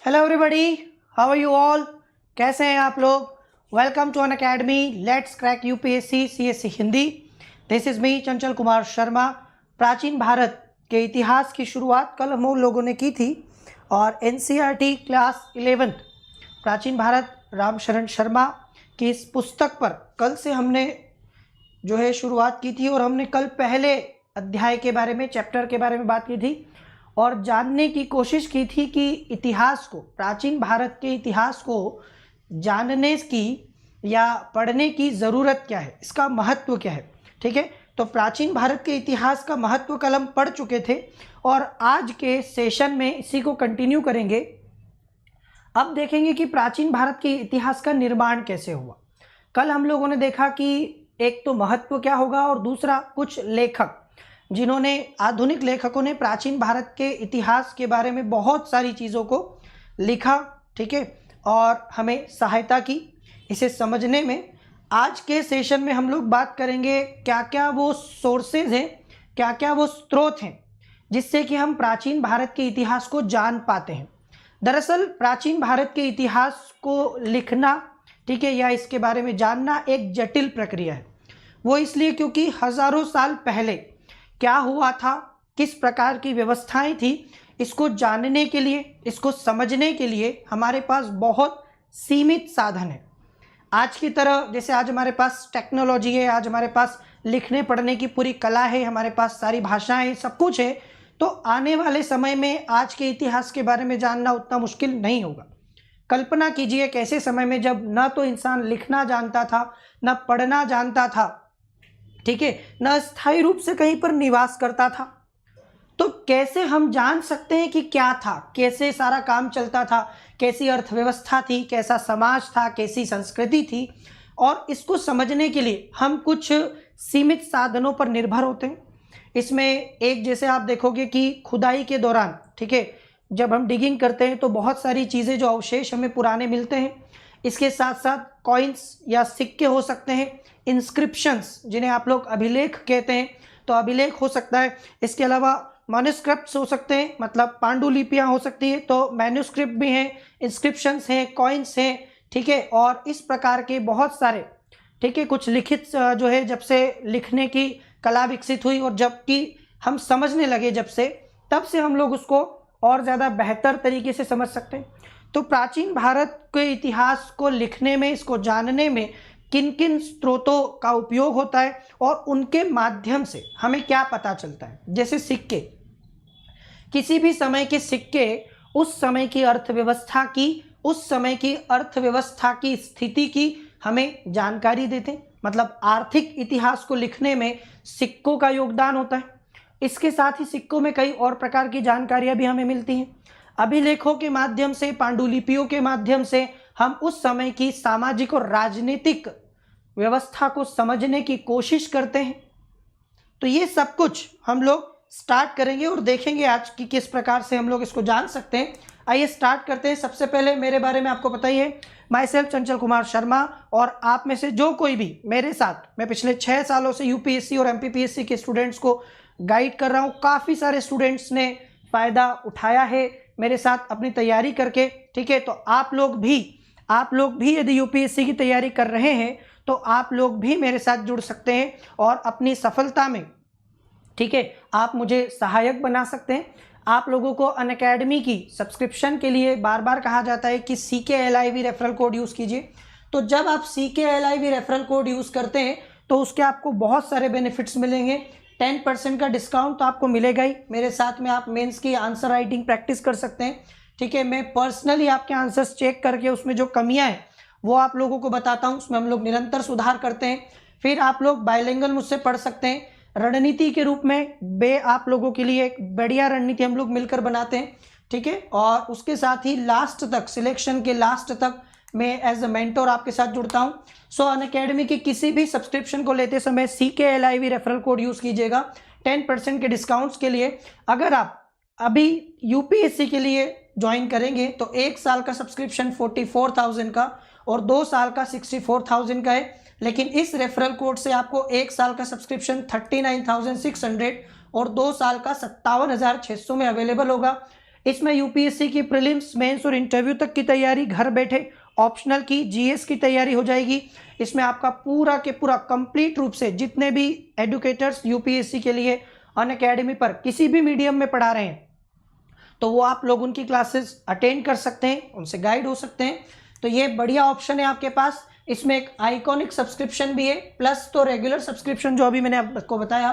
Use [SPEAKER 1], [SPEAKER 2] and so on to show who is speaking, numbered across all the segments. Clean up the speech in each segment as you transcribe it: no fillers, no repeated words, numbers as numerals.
[SPEAKER 1] Hello everybody, how are you all. कैसे हैं आप लोग। Welcome to Unacademy let's crack UPSC CSC Hindi. This is me Chanchal Kumar Sharma. प्राचीन भारत के इतिहास की शुरुआत कल हम लोगों ने की थी और एनसीईआरटी क्लास 11 प्राचीन भारत रामशरण शर्मा की इस पुस्तक पर कल से हमने जो है शुरुआत की थी और हमने कल पहले अध्याय के बारे में, चैप्टर के बारे में बात की थी और जानने की कोशिश की थी कि इतिहास को, प्राचीन भारत के इतिहास को जानने की या पढ़ने की ज़रूरत क्या है, इसका महत्व क्या है। ठीक है, तो प्राचीन भारत के इतिहास का महत्व कल हम पढ़ चुके थे और आज के सेशन में इसी को कंटिन्यू करेंगे। अब देखेंगे कि प्राचीन भारत के इतिहास का निर्माण कैसे हुआ। कल हम लोगों ने देखा कि एक तो महत्व क्या होगा और दूसरा कुछ लेखक जिन्होंने, आधुनिक लेखकों ने प्राचीन भारत के इतिहास के बारे में बहुत सारी चीज़ों को लिखा। ठीक है, और हमें सहायता की इसे समझने में। आज के सेशन में हम लोग बात करेंगे क्या क्या वो सोर्सेज हैं, क्या क्या वो स्रोत हैं जिससे कि हम प्राचीन भारत के इतिहास को जान पाते हैं। दरअसल प्राचीन भारत के इतिहास को लिखना, ठीक है, या इसके बारे में जानना एक जटिल प्रक्रिया है। वो इसलिए क्योंकि हज़ारों साल पहले क्या हुआ था, किस प्रकार की व्यवस्थाएं थी, इसको जानने के लिए, इसको समझने के लिए हमारे पास बहुत सीमित साधन है। आज की तरह जैसे आज हमारे पास टेक्नोलॉजी है, आज हमारे पास लिखने पढ़ने की पूरी कला है, हमारे पास सारी भाषाएं, सब कुछ है, तो आने वाले समय में आज के इतिहास के बारे में जानना उतना मुश्किल नहीं होगा। कल्पना कीजिए एक ऐसे समय में जब न तो इंसान लिखना जानता था, न पढ़ना जानता था, ठीक है, न स्थायी रूप से कहीं पर निवास करता था, तो कैसे हम जान सकते हैं कि क्या था, कैसे सारा काम चलता था, कैसी अर्थव्यवस्था थी, कैसा समाज था, कैसी संस्कृति थी। और इसको समझने के लिए हम कुछ सीमित साधनों पर निर्भर होते हैं। इसमें एक, जैसे आप देखोगे कि खुदाई के दौरान, ठीक है, जब हम डिगिंग करते हैं तो बहुत सारी चीज़ें जो अवशेष हमें पुराने मिलते हैं। इसके साथ साथ कॉइन्स या सिक्के हो सकते हैं, इंस्क्रिप्शंस जिन्हें आप लोग अभिलेख कहते हैं, तो अभिलेख हो सकता है। इसके अलावा मैन्युस्क्रिप्ट्स हो सकते हैं, मतलब पांडुलिपियाँ हो सकती है, तो मैन्युस्क्रिप्ट भी हैं, इंस्क्रिप्शंस हैं, कॉइन्स हैं, ठीक है, और इस प्रकार के बहुत सारे, ठीक है, कुछ लिखित जो है, जब से लिखने की कला विकसित हुई और जबकि हम समझने लगे जब से, तब से हम लोग उसको और ज़्यादा बेहतर तरीके से समझ सकते हैं। तो प्राचीन भारत के इतिहास को लिखने में, इसको जानने में किन किन स्रोतों का उपयोग होता है और उनके माध्यम से हमें क्या पता चलता है। जैसे सिक्के, किसी भी समय के सिक्के उस समय की अर्थव्यवस्था की, उस समय की अर्थव्यवस्था की स्थिति की हमें जानकारी देते हैं। मतलब आर्थिक इतिहास को लिखने में सिक्कों का योगदान होता है। इसके साथ ही सिक्कों में कई और प्रकार की जानकारियां भी हमें मिलती हैं। अभिलेखों के माध्यम से, पांडुलिपियों के माध्यम से हम उस समय की सामाजिक और राजनीतिक व्यवस्था को समझने की कोशिश करते हैं। तो ये सब कुछ हम लोग स्टार्ट करेंगे और देखेंगे आज की किस प्रकार से हम लोग इसको जान सकते हैं। आइए स्टार्ट करते हैं। सबसे पहले मेरे बारे में आपको पता ही है, माई सेल्फ चंचल कुमार शर्मा, और आप में से जो कोई भी मेरे साथ, मैं पिछले 6 सालों से यूपीएससी और एमपीपीएससी के स्टूडेंट्स को गाइड कर रहा हूँ। काफ़ी सारे स्टूडेंट्स ने फ़ायदा उठाया है मेरे साथ अपनी तैयारी करके। ठीक है, तो आप लोग भी यदि यूपीएससी की तैयारी कर रहे हैं तो आप लोग भी मेरे साथ जुड़ सकते हैं और अपनी सफलता में, ठीक है, आप मुझे सहायक बना सकते हैं। आप लोगों को अनअकैडमी की सब्सक्रिप्शन के लिए बार बार कहा जाता है कि CKLIV रेफरल कोड यूज़ कीजिए। तो जब आप CKLIV रेफरल कोड यूज़ करते हैं तो उसके आपको बहुत सारे बेनिफिट्स मिलेंगे। 10% का डिस्काउंट तो आपको मिलेगा ही। मेरे साथ में आप मेंस की आंसर राइटिंग प्रैक्टिस कर सकते हैं। ठीक है, मैं पर्सनली आपके आंसर्स चेक करके उसमें जो कमियां हैं वो आप लोगों को बताता हूं, उसमें हम लोग निरंतर सुधार करते हैं। फिर आप लोग बाइलिंगुअल मुझसे पढ़ सकते हैं। रणनीति के रूप में आप लोगों के लिए एक बढ़िया रणनीति हम लोग मिलकर बनाते हैं। ठीक है, और उसके साथ ही लास्ट तक, सिलेक्शन के लास्ट तक मैं एज अ मेंटोर आपके साथ जुड़ता हूं। सो अनअकैडमी की किसी भी सब्सक्रिप्शन को लेते समय CKLIV रेफरल कोड यूज़ कीजिएगा 10% के डिस्काउंट्स के लिए। अगर आप अभी यूपीएससी के लिए ज्वाइन करेंगे तो 1 साल का सब्सक्रिप्शन 44,000 का और 2 साल का 64,000 का है, लेकिन इस रेफरल कोड से आपको 1 साल का सब्सक्रिप्शन 39,600 और 2 साल का 57,600 में अवेलेबल होगा। इसमें यूपीएससी की प्रीलिम्स, मेंस और इंटरव्यू तक की तैयारी घर बैठे, ऑप्शनल की जीएस की तैयारी हो जाएगी। इसमें आपका पूरा के पूरा कंप्लीट रूप से जितने भी एडुकेटर्स यूपीएससी के लिए अनअकैडमी पर किसी भी मीडियम में पढ़ा रहे हैं, तो वो आप लोग उनकी क्लासेस अटेंड कर सकते हैं, उनसे गाइड हो सकते हैं। तो ये बढ़िया ऑप्शन है आपके पास। इसमें एक आइकॉनिक सब्सक्रिप्शन भी है, प्लस तो रेगुलर सब्सक्रिप्शन जो अभी मैंने आपको बताया।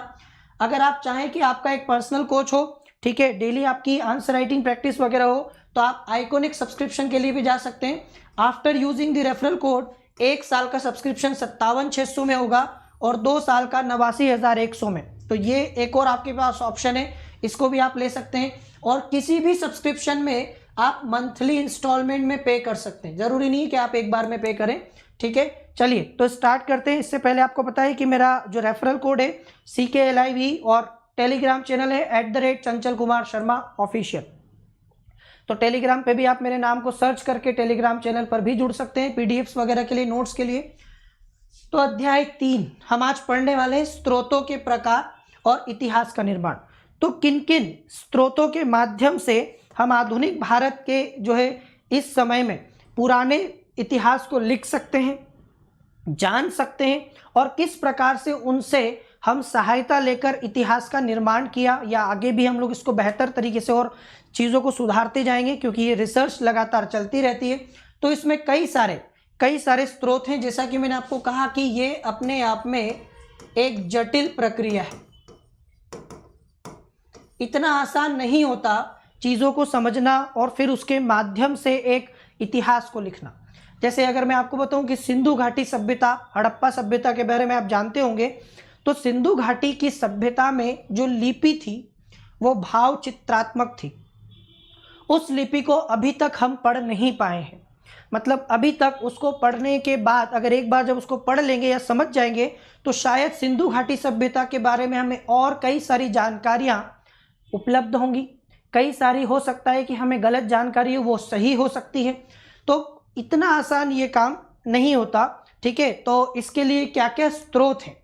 [SPEAKER 1] अगर आप चाहें कि आपका एक पर्सनल कोच हो, ठीक है, डेली आपकी आंसर राइटिंग प्रैक्टिस वगैरह हो, तो आप आइकॉनिक सब्सक्रिप्शन के लिए भी जा सकते हैं। After using the referral code 1 साल का सब्सक्रिप्शन 57,600 में होगा और 2 साल का 89,100 में। तो ये एक और आपके पास ऑप्शन है, इसको भी आप ले सकते हैं। और किसी भी सब्सक्रिप्शन में आप मंथली इंस्टॉलमेंट में पे कर सकते हैं, जरूरी नहीं कि आप एक बार में पे करें, ठीक है। चलिए तो स्टार्ट करते हैं। इससे पहले आपको पता है कि मेरा जो रेफरल कोड है CKLIV और टेलीग्राम चैनल है @चंचल कुमार शर्मा ऑफिशियल। तो टेलीग्राम पे भी आप मेरे नाम को सर्च करके टेलीग्राम चैनल पर भी जुड़ सकते हैं पीडीएफ्स वगैरह के लिए, नोट्स के लिए। तो अध्याय 3 हम आज पढ़ने वाले हैं, स्रोतों के प्रकार और इतिहास का निर्माण। तो किन किन स्रोतों के माध्यम से हम आधुनिक भारत के जो है इस समय में पुराने इतिहास को लिख सकते हैं, जान सकते हैं, और किस प्रकार से उनसे हम सहायता लेकर इतिहास का निर्माण किया, या आगे भी हम लोग इसको बेहतर तरीके से और चीज़ों को सुधारते जाएंगे, क्योंकि ये रिसर्च लगातार चलती रहती है। तो इसमें कई सारे स्रोत हैं। जैसा कि मैंने आपको कहा कि ये अपने आप में एक जटिल प्रक्रिया है, इतना आसान नहीं होता चीज़ों को समझना और फिर उसके माध्यम से एक इतिहास को लिखना। जैसे अगर मैं आपको बताऊं कि सिंधु घाटी सभ्यता, हड़प्पा सभ्यता के बारे में आप जानते होंगे, तो सिंधु घाटी की सभ्यता में जो लिपि थी वो भाव चित्रात्मक थी। उस लिपि को अभी तक हम पढ़ नहीं पाए हैं। मतलब अभी तक उसको पढ़ने के बाद अगर एक बार जब उसको पढ़ लेंगे या समझ जाएंगे, तो शायद सिंधु घाटी सभ्यता के बारे में हमें और कई सारी जानकारियाँ उपलब्ध होंगी। कई सारी हो सकता है कि हमें गलत जानकारी हो, वो सही हो सकती है। तो इतना आसान ये काम नहीं होता, ठीक है। तो इसके लिए क्या क्या स्रोत हैं?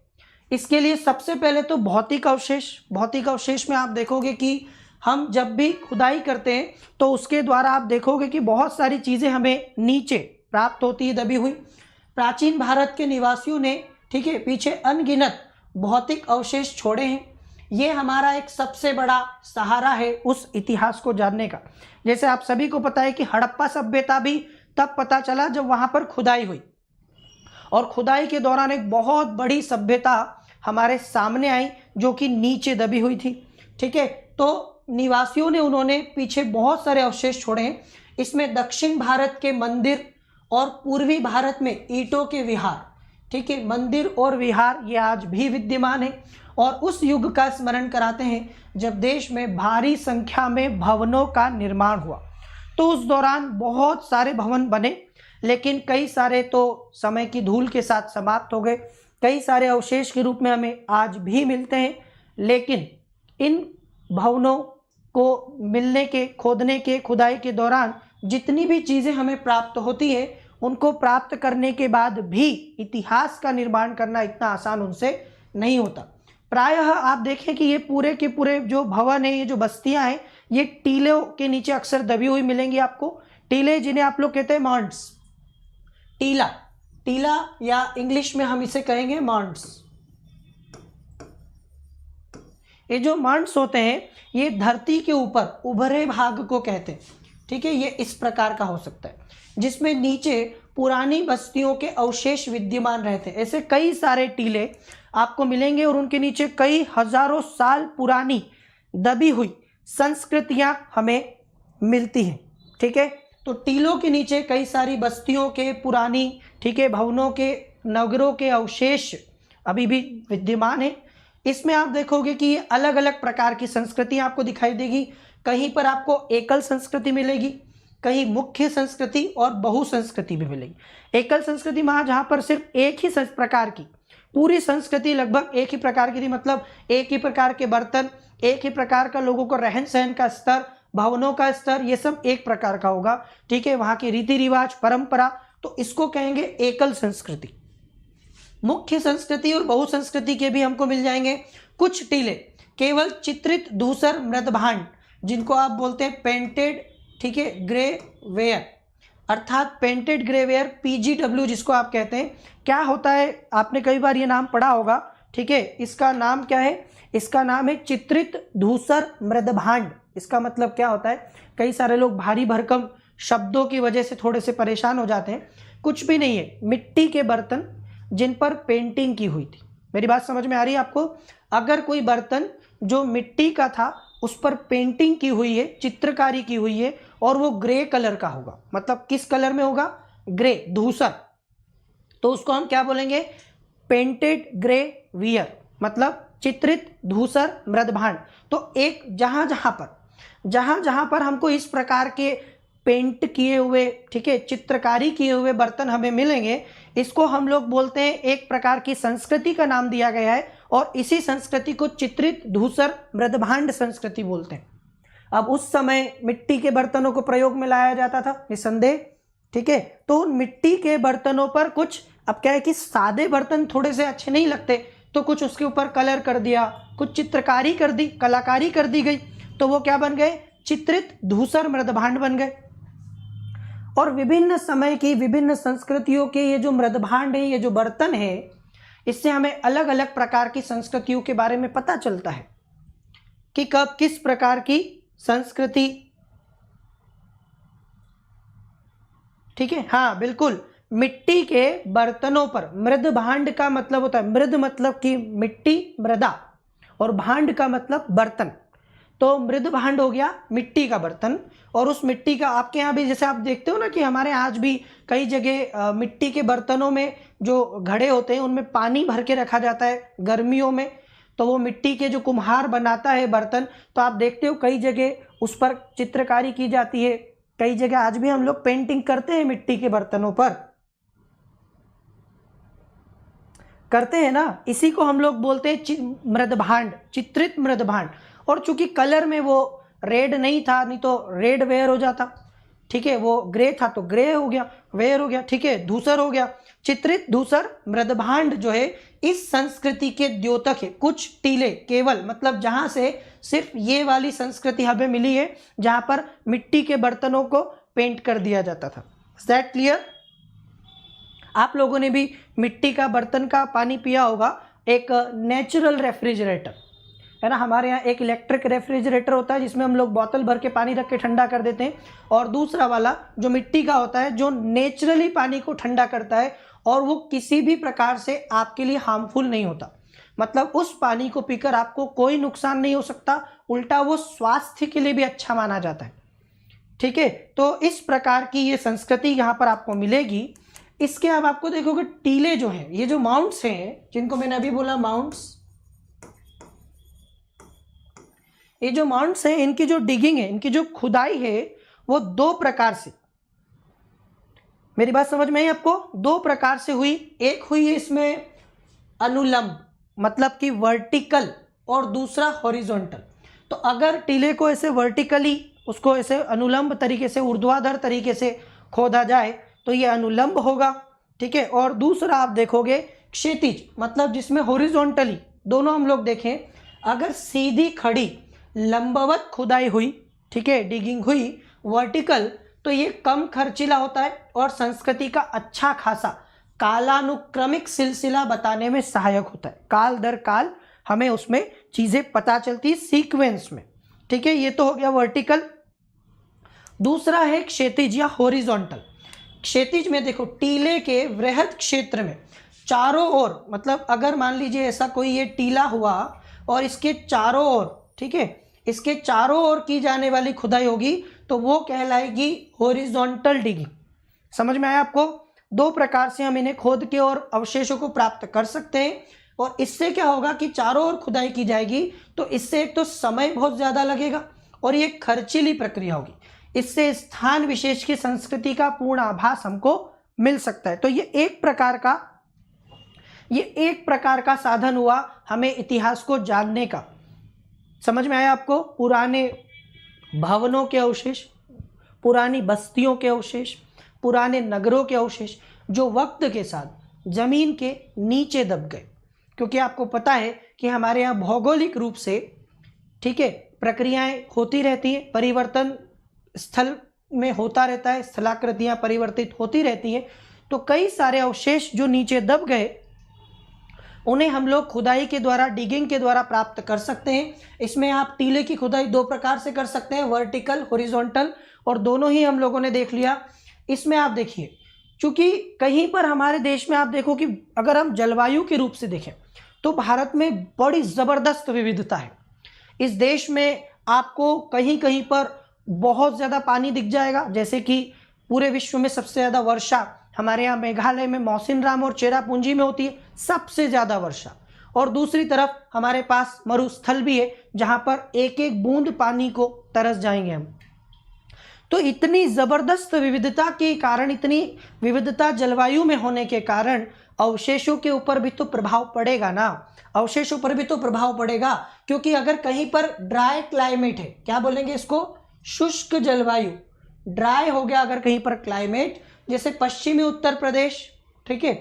[SPEAKER 1] इसके लिए सबसे पहले तो भौतिक अवशेष में आप देखोगे कि हम जब भी खुदाई करते हैं तो उसके द्वारा आप देखोगे कि बहुत सारी चीज़ें हमें नीचे प्राप्त होती है दबी हुई। प्राचीन भारत के निवासियों ने, ठीक है, पीछे अनगिनत भौतिक अवशेष छोड़े हैं। ये हमारा एक सबसे बड़ा सहारा है उस इतिहास को जानने का। जैसे आप सभी को पता है कि हड़प्पा सभ्यता भी तब पता चला जब वहाँ पर खुदाई हुई, और खुदाई के दौरान एक बहुत बड़ी सभ्यता हमारे सामने आई जो कि नीचे दबी हुई थी, ठीक है। तो निवासियों ने, उन्होंने पीछे बहुत सारे अवशेष छोड़े हैं। इसमें दक्षिण भारत के मंदिर और पूर्वी भारत में ईंटों के विहार, ठीक है, मंदिर और विहार ये आज भी विद्यमान है और उस युग का स्मरण कराते हैं जब देश में भारी संख्या में भवनों का निर्माण हुआ। तो उस दौरान बहुत सारे भवन बने, लेकिन कई सारे तो समय की धूल के साथ समाप्त हो गए, कई सारे अवशेष के रूप में हमें आज भी मिलते हैं। लेकिन इन भवनों को मिलने के, खोदने के, खुदाई के दौरान जितनी भी चीज़ें हमें प्राप्त होती है, उनको प्राप्त करने के बाद भी इतिहास का निर्माण करना इतना आसान उनसे नहीं होता। प्रायः आप देखें कि ये पूरे के पूरे जो भवन है, ये जो बस्तियां हैं, ये टीलों के नीचे अक्सर दबी हुई मिलेंगी आपको। टीले जिन्हें आप लोग कहते हैं मॉन्ट्स, टीला या इंग्लिश में हम इसे कहेंगे मॉन्ट्स। ये जो मॉन्ट्स होते हैं ये धरती के ऊपर उभरे भाग को कहते हैं, ठीक है। ये इस प्रकार का हो सकता है जिसमें नीचे पुरानी बस्तियों के अवशेष विद्यमान रहते हैं। ऐसे कई सारे टीले आपको मिलेंगे और उनके नीचे कई हजारों साल पुरानी दबी हुई संस्कृतियां हमें मिलती हैं, ठीक है। तो टीलों के नीचे कई सारी बस्तियों के पुरानी, ठीक है, भवनों के, नगरों के अवशेष अभी भी विद्यमान है। इसमें आप देखोगे कि ये अलग अलग प्रकार की संस्कृतियां आपको दिखाई देगी। कहीं पर आपको एकल संस्कृति मिलेगी, कहीं मुख्य संस्कृति और बहु संस्कृति भी मिलेगी। एकल संस्कृति वहाँ जहाँ पर सिर्फ एक ही प्रकार की, पूरी संस्कृति लगभग एक ही प्रकार की थी, मतलब एक ही प्रकार के बर्तन, एक ही प्रकार का लोगों को रहन सहन का स्तर, भवनों का स्तर, ये सब एक प्रकार का होगा, ठीक है। वहाँ के रीति रिवाज, परंपरा, तो इसको कहेंगे एकल संस्कृति। मुख्य संस्कृति और बहु संस्कृति के भी हमको मिल जाएंगे। कुछ टीले केवल चित्रित धूसर मृदभांड, जिनको आप बोलते हैं पेंटेड, ठीक है, ग्रे वेयर, अर्थात पेंटेड ग्रे वेयर, PGW जिसको आप कहते हैं। क्या होता है, आपने कई बार ये नाम पढ़ा होगा, ठीक है। इसका नाम क्या है, इसका नाम है चित्रित धूसर मृदभांड। इसका मतलब क्या होता है, कई सारे लोग भारी भरकम शब्दों की वजह से थोड़े से परेशान हो जाते हैं। कुछ भी नहीं है, मिट्टी के बर्तन जिन पर पेंटिंग की हुई थी। मेरी बात समझ में आ रही है आपको? अगर कोई बर्तन जो मिट्टी का था उस पर पेंटिंग की हुई है, चित्रकारी की हुई है, और वो ग्रे कलर का होगा, मतलब किस कलर में होगा, ग्रे, धूसर, तो उसको हम क्या बोलेंगे, पेंटेड ग्रे वियर, मतलब चित्रित धूसर मृदभांड। तो एक जहां जहां पर हमको इस प्रकार के पेंट किए हुए, ठीक है, चित्रकारी किए हुए बर्तन हमें मिलेंगे, इसको हम लोग बोलते हैं, एक प्रकार की संस्कृति का नाम दिया गया है, और इसी संस्कृति को चित्रित धूसर मृदभांड संस्कृति बोलते हैं। अब उस समय मिट्टी के बर्तनों को प्रयोग में लाया जाता था, निसंदेह, ठीक है। तो मिट्टी के बर्तनों पर कुछ, अब क्या है कि सादे बर्तन थोड़े से अच्छे नहीं लगते, तो कुछ उसके ऊपर कलर कर दिया, कुछ चित्रकारी कर दी, कलाकारी कर दी गई, तो वो क्या बन गए, चित्रित धूसर मृदभांड बन गए। और विभिन्न समय की विभिन्न संस्कृतियों के ये जो मृदभांड है, ये जो बर्तन है, इससे हमें अलग अलग प्रकार की संस्कृतियों के बारे में पता चलता है कि कब किस प्रकार की संस्कृति, ठीक है, हाँ बिल्कुल, मिट्टी के बर्तनों पर, मृदभांड का मतलब होता है, मृद मतलब कि मिट्टी, मृदा, और भांड का मतलब बर्तन। तो मृद भांड हो गया मिट्टी का बर्तन, और उस मिट्टी का आपके यहाँ भी, जैसे आप देखते हो ना कि हमारे आज भी कई जगह मिट्टी के बर्तनों में जो घड़े होते हैं उनमें पानी भर के रखा जाता है गर्मियों में, तो वो मिट्टी के जो कुम्हार बनाता है बर्तन, तो आप देखते हो कई जगह उस पर चित्रकारी की जाती है, कई जगह आज भी हम लोग पेंटिंग करते हैं मिट्टी के बर्तनों पर, करते हैं ना, इसी को हम लोग बोलते हैं मृदभांड, चित्रित मृदभांड। और चूंकि कलर में वो रेड नहीं था, नहीं तो रेड वेयर हो जाता, ठीक है, वो ग्रे था तो ग्रे हो गया, वेयर हो गया, ठीक है, धूसर हो गया। चित्रित धूसर मृदभांड जो है इस संस्कृति के द्योतक है। कुछ टीले केवल, मतलब जहां से सिर्फ ये वाली संस्कृति हमें मिली है, जहां पर मिट्टी के बर्तनों को पेंट कर दिया जाता था। Is that clear? आप लोगों ने भी मिट्टी का बर्तन का पानी पिया होगा, एक नेचुरल रेफ्रिजरेटर है ना, हमारे यहाँ एक इलेक्ट्रिक रेफ्रिजरेटर होता है जिसमें हम लोग बोतल भर के पानी रख के ठंडा कर देते हैं, और दूसरा वाला जो मिट्टी का होता है जो नेचुरली पानी को ठंडा करता है, और वो किसी भी प्रकार से आपके लिए हार्मफुल नहीं होता, मतलब उस पानी को पीकर आपको कोई नुकसान नहीं हो सकता, उल्टा वो स्वास्थ्य के लिए भी अच्छा माना जाता है, ठीक है। तो इस प्रकार की ये संस्कृति यहाँ पर आपको मिलेगी। इसके अब आपको देखोगे टीले जो हैं, ये जो माउंट्स हैं जिनको मैंने अभी बोला माउंट्स, ये जो माउंट्स हैं इनकी जो डिगिंग है, इनकी जो खुदाई है वो दो प्रकार से, मेरी बात समझ में आई आपको, दो प्रकार से हुई। एक हुई है इसमें अनुलंब, मतलब कि वर्टिकल, और दूसरा हॉरिजॉन्टल। तो अगर टीले को ऐसे वर्टिकली, उसको ऐसे अनुलंब तरीके से, ऊर्ध्वाधर तरीके से खोदा जाए तो ये अनुलंब होगा, ठीक है। और दूसरा आप देखोगे क्षैतिज, मतलब जिसमें हॉरिजॉन्टली, दोनों हम लोग देखें, अगर सीधी खड़ी लंबवत खुदाई हुई, ठीक है, डिगिंग हुई वर्टिकल, तो ये कम खर्चीला होता है और संस्कृति का अच्छा खासा कालानुक्रमिक सिलसिला बताने में सहायक होता है। काल दर काल हमें उसमें चीजें पता चलती है सीक्वेंस में, ठीक है। ये तो हो गया वर्टिकल। दूसरा है क्षैतिज या हॉरिजॉन्टल। क्षैतिज में देखो टीले के वृहद क्षेत्र में चारों ओर, मतलब अगर मान लीजिए ऐसा कोई ये टीला हुआ और इसके चारों ओर, ठीक है, इसके चारों ओर की जाने वाली खुदाई होगी तो वो कहलाएगी हॉरिजॉन्टल डिगिंग। समझ में आया आपको? दो प्रकार से हम इन्हें खोद के और अवशेषों को प्राप्त कर सकते हैं, और इससे क्या होगा कि चारों ओर खुदाई की जाएगी तो इससे एक तो समय बहुत ज़्यादा लगेगा और ये खर्चीली प्रक्रिया होगी। इससे स्थान विशेष की संस्कृति का पूर्ण आभास हमको मिल सकता है। तो ये एक प्रकार का साधन हुआ हमें इतिहास को जानने का। समझ में आया आपको? पुराने भवनों के अवशेष, पुरानी बस्तियों के अवशेष, पुराने नगरों के अवशेष जो वक्त के साथ जमीन के नीचे दब गए, क्योंकि आपको पता है कि हमारे यहाँ भौगोलिक रूप से, ठीक है, प्रक्रियाएं होती रहती हैं, परिवर्तन स्थल में होता रहता है, स्थलाकृतियां परिवर्तित होती रहती हैं। तो कई सारे अवशेष जो नीचे दब गए उन्हें हम लोग खुदाई के द्वारा, डिगिंग के द्वारा प्राप्त कर सकते हैं। इसमें आप टीले की खुदाई दो प्रकार से कर सकते हैं, वर्टिकल, हॉरिजॉन्टल, और दोनों ही हम लोगों ने देख लिया। इसमें आप देखिए, चूंकि कहीं पर हमारे देश में आप देखो कि अगर हम जलवायु के रूप से देखें तो भारत में बड़ी ज़बरदस्त विविधता है। इस देश में आपको कहीं कहीं पर बहुत ज़्यादा पानी दिख जाएगा, जैसे कि पूरे विश्व में सबसे ज़्यादा वर्षा हमारे यहाँ मेघालय में मौसिनराम और चेरापूंजी में होती है, सबसे ज़्यादा वर्षा। और दूसरी तरफ हमारे पास मरुस्थल भी है जहाँ पर एक एक बूंद पानी को तरस जाएंगे हम। तो इतनी ज़बरदस्त विविधता के कारण, इतनी विविधता जलवायु में होने के कारण अवशेषों के ऊपर भी तो प्रभाव पड़ेगा ना, अवशेषों पर भी तो प्रभाव पड़ेगा। क्योंकि अगर कहीं पर ड्राई क्लाइमेट है, क्या बोलेंगे इसको, शुष्क जलवायु, ड्राई हो गया अगर कहीं पर क्लाइमेट, जैसे पश्चिमी उत्तर प्रदेश, ठीक है,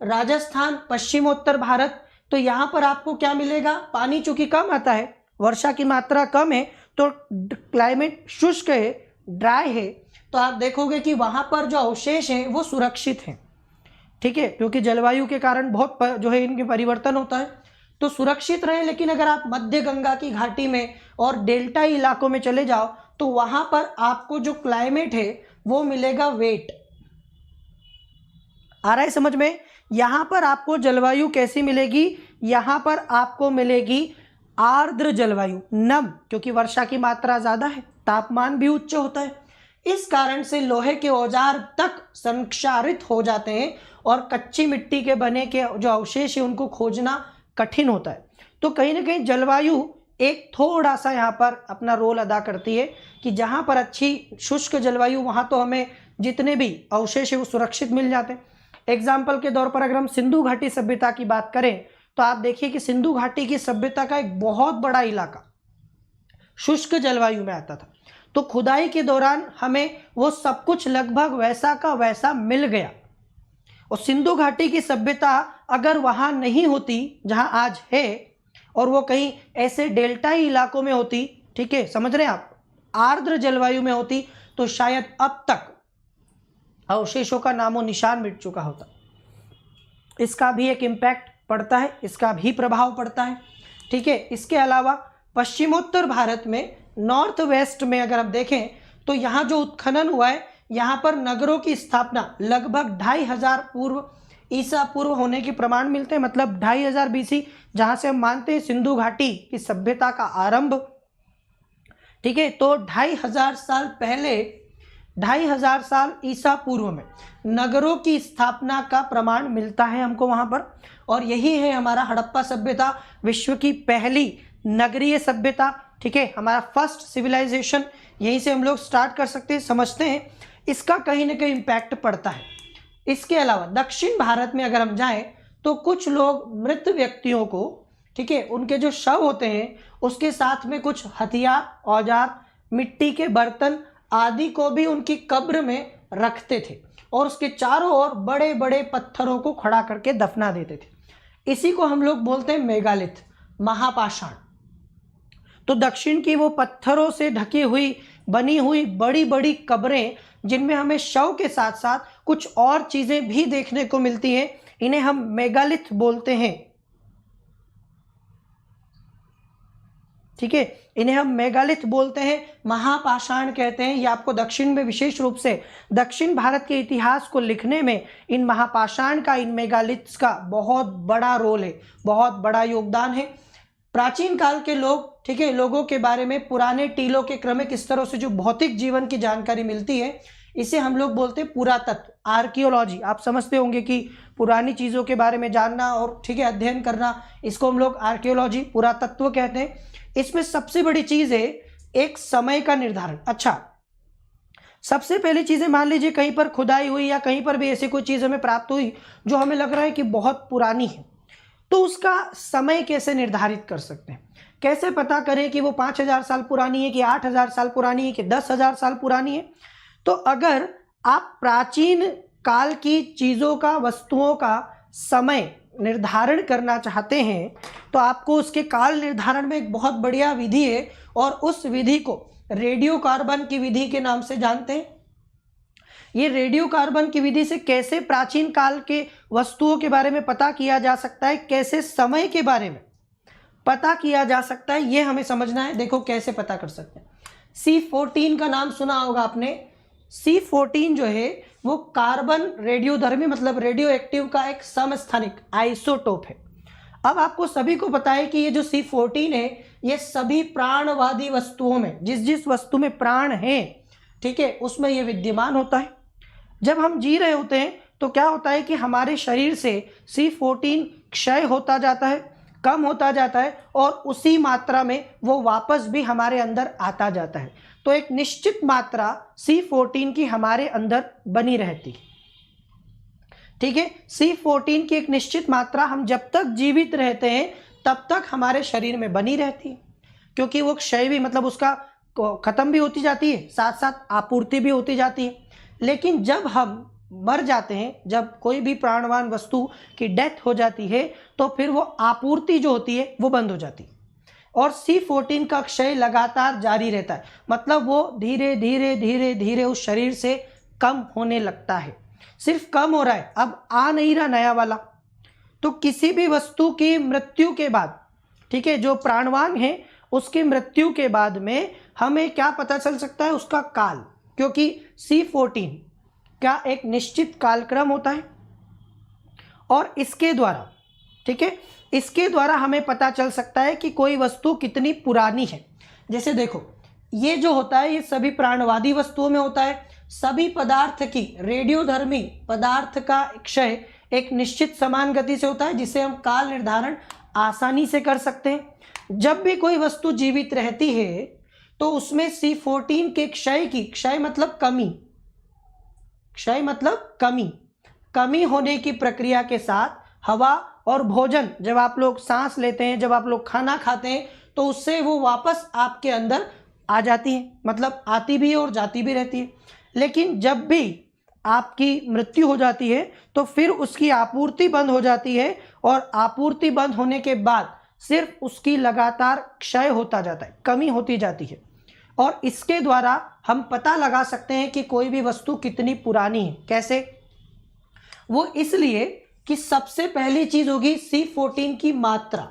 [SPEAKER 1] राजस्थान, पश्चिमोत्तर भारत, तो यहाँ पर आपको क्या मिलेगा, पानी चूंकि कम आता है, वर्षा की मात्रा कम है, तो क्लाइमेट शुष्क है, ड्राई है, तो आप देखोगे कि वहाँ पर जो अवशेष हैं वो सुरक्षित हैं, ठीक है, क्योंकि जलवायु के कारण बहुत जो है इनके परिवर्तन होता है, तो सुरक्षित रहे। लेकिन अगर आप मध्य गंगा की घाटी में और डेल्टा इलाकों में चले जाओ तो वहाँ पर आपको जो क्लाइमेट है वो मिलेगा वेट। आ रहा है समझ में? यहाँ पर आपको जलवायु कैसी मिलेगी, यहाँ पर आपको मिलेगी आर्द्र जलवायु, नम, क्योंकि वर्षा की मात्रा ज़्यादा है, तापमान भी उच्च होता है। इस कारण से लोहे के औजार तक संक्षारित हो जाते हैं और कच्ची मिट्टी के बने के जो अवशेष है उनको खोजना कठिन होता है। तो कहीं ना कहीं जलवायु एक थोड़ा सा यहाँ पर अपना रोल अदा करती है कि जहाँ पर अच्छी शुष्क जलवायु, वहाँ तो हमें जितने भी अवशेष है वो सुरक्षित मिल जाते हैं। एग्जाम्पल के तौर पर अगर हम सिंधु घाटी सभ्यता की बात करें तो आप देखिए कि सिंधु घाटी की सभ्यता का एक बहुत बड़ा इलाका शुष्क जलवायु में आता था। तो खुदाई के दौरान हमें वो सब कुछ लगभग वैसा का वैसा मिल गया। और सिंधु घाटी की सभ्यता अगर वहाँ नहीं होती जहाँ आज है, और वो कहीं ऐसे डेल्टाई इलाकों में होती, ठीक है, समझ रहे हैं आप, आर्द्र जलवायु में होती, तो शायद अब तक अवशेषों का नामो निशान मिट चुका होता। इसका भी एक इम्पैक्ट पड़ता है, इसका भी प्रभाव पड़ता है, ठीक है। इसके अलावा पश्चिमोत्तर भारत में, नॉर्थ वेस्ट में अगर हम देखें तो यहाँ जो उत्खनन हुआ है, यहाँ पर नगरों की स्थापना लगभग 2500 पूर्व ईसा पूर्व होने के प्रमाण मिलते हैं, मतलब 2500 BC, जहाँ से हम मानते हैं सिंधु घाटी की सभ्यता का आरंभ, ठीक है। तो 2500 साल पहले, 2500 साल ईसा पूर्व में नगरों की स्थापना का प्रमाण मिलता है हमको वहाँ पर। और यही है हमारा हड़प्पा सभ्यता, विश्व की पहली नगरीय सभ्यता, ठीक है, हमारा फर्स्ट सिविलाइजेशन। यहीं से हम लोग स्टार्ट कर सकते हैं, समझते हैं, इसका कहीं ना कहीं इम्पैक्ट पड़ता है। इसके अलावा दक्षिण भारत में अगर हम जाएं तो कुछ लोग मृत व्यक्तियों को, ठीक है, उनके जो शव होते हैं उसके साथ में कुछ हथियार, औजार, मिट्टी के बर्तन आदि को भी उनकी कब्र में रखते थे और उसके चारों ओर बड़े बड़े पत्थरों को खड़ा करके दफना देते थे। इसी को हम लोग बोलते हैं मेगालिथ, महापाषाण। तो दक्षिण की वो पत्थरों से ढकी हुई, बनी हुई बड़ी बड़ी कब्रें, जिनमें हमें शव के साथ साथ कुछ और चीजें भी देखने को मिलती हैं, इन्हें हम मेगालिथ बोलते हैं, ठीक है, इन्हें हम मेगालिथ बोलते हैं, महापाषाण कहते हैं। ये आपको दक्षिण में, विशेष रूप से दक्षिण भारत के इतिहास को लिखने में इन महापाषाण का, इन मेगालिथ्स का बहुत बड़ा रोल है, बहुत बड़ा योगदान है। प्राचीन काल के लोग, ठीक है, लोगों के बारे में पुराने टीलों के क्रमिक स्तरों से जो भौतिक जीवन की जानकारी मिलती है, इसे हम लोग बोलते हैं पुरातत्व, आर्कियोलॉजी। आप समझते होंगे कि पुरानी चीज़ों के बारे में जानना और, ठीक है, अध्ययन करना, इसको हम लोग आर्कियोलॉजी, पुरातत्व कहते हैं। इसमें सबसे बड़ी चीज़ है एक समय का निर्धारण। अच्छा, सबसे पहली चीज़ें, मान लीजिए कहीं पर खुदाई हुई या कहीं पर भी ऐसी कोई चीज़ हमें प्राप्त हुई जो हमें लग रहा है कि बहुत पुरानी है, तो उसका समय कैसे निर्धारित कर सकते हैं? कैसे पता करें कि वो 5000 साल पुरानी है कि 8000 साल पुरानी है कि 10,000 साल पुरानी है? तो अगर आप प्राचीन काल की चीज़ों का, वस्तुओं का समय निर्धारण करना चाहते हैं तो आपको उसके काल निर्धारण में एक बहुत बढ़िया विधि है, और उस विधि को रेडियो कार्बन की विधि के नाम से जानते हैं। ये रेडियो कार्बन की विधि से कैसे प्राचीन काल के वस्तुओं के बारे में पता किया जा सकता है, कैसे समय के बारे में पता किया जा सकता है, ये हमें समझना है। देखो कैसे पता कर सकते हैं। C14 का नाम सुना होगा आपने। C14 जो है वो कार्बन रेडियोधर्मी मतलब रेडियो एक्टिव का एक समस्थानिक आइसोटोप है। अब आपको सभी को पता है कि ये जो C14 है ये सभी प्राणवादी वस्तुओं में, जिस जिस वस्तु में प्राण है, ठीक है, उसमें ये विद्यमान होता है। जब हम जी रहे होते हैं तो क्या होता है कि हमारे शरीर से C14 क्षय होता जाता है, कम होता जाता है, और उसी मात्रा में वो वापस भी हमारे अंदर आता जाता है। तो एक निश्चित मात्रा C14 की हमारे अंदर बनी रहती है, ठीक है। C14 की एक निश्चित मात्रा हम जब तक जीवित रहते हैं तब तक हमारे शरीर में बनी रहती है, क्योंकि वो क्षय भी मतलब उसका खत्म भी होती जाती है, साथ साथ आपूर्ति भी होती जाती है। लेकिन जब हम मर जाते हैं, जब कोई भी प्राणवान वस्तु की डेथ हो जाती है, तो फिर वो आपूर्ति जो होती है वो बंद हो जाती है, और C14 का क्षय लगातार जारी रहता है। मतलब वो धीरे धीरे धीरे धीरे उस शरीर से कम होने लगता है। सिर्फ कम हो रहा है, अब आ नहीं रहा नया वाला। तो किसी भी वस्तु की मृत्यु के बाद, ठीक है, जो प्राणवान है उसकी मृत्यु के बाद में हमें क्या पता चल सकता है, उसका काल, क्योंकि C14 का एक निश्चित कालक्रम होता है, और इसके द्वारा, ठीक है, इसके द्वारा हमें पता चल सकता है कि कोई वस्तु कितनी पुरानी है। जैसे देखो, ये जो होता है ये सभी प्राणवादी वस्तुओं में होता है। सभी पदार्थ की रेडियोधर्मी पदार्थ का क्षय एक निश्चित समान गति से होता है, जिसे हम काल निर्धारण आसानी से कर सकते हैं। जब भी कोई वस्तु जीवित रहती है तो उसमें C14 के क्षय की, क्षय मतलब कमी, क्षय मतलब कमी, कमी होने की प्रक्रिया के साथ हवा और भोजन, जब आप लोग सांस लेते हैं, जब आप लोग खाना खाते हैं, तो उससे वो वापस आपके अंदर आ जाती है, मतलब आती भी है और जाती भी रहती है। लेकिन जब भी आपकी मृत्यु हो जाती है तो फिर उसकी आपूर्ति बंद हो जाती है, और आपूर्ति बंद होने के बाद सिर्फ उसकी लगातार क्षय होता जाता है, कमी होती जाती है। और इसके द्वारा हम पता लगा सकते हैं कि कोई भी वस्तु कितनी पुरानी है। कैसे? वो इसलिए कि सबसे पहली चीज होगी C14 की मात्रा।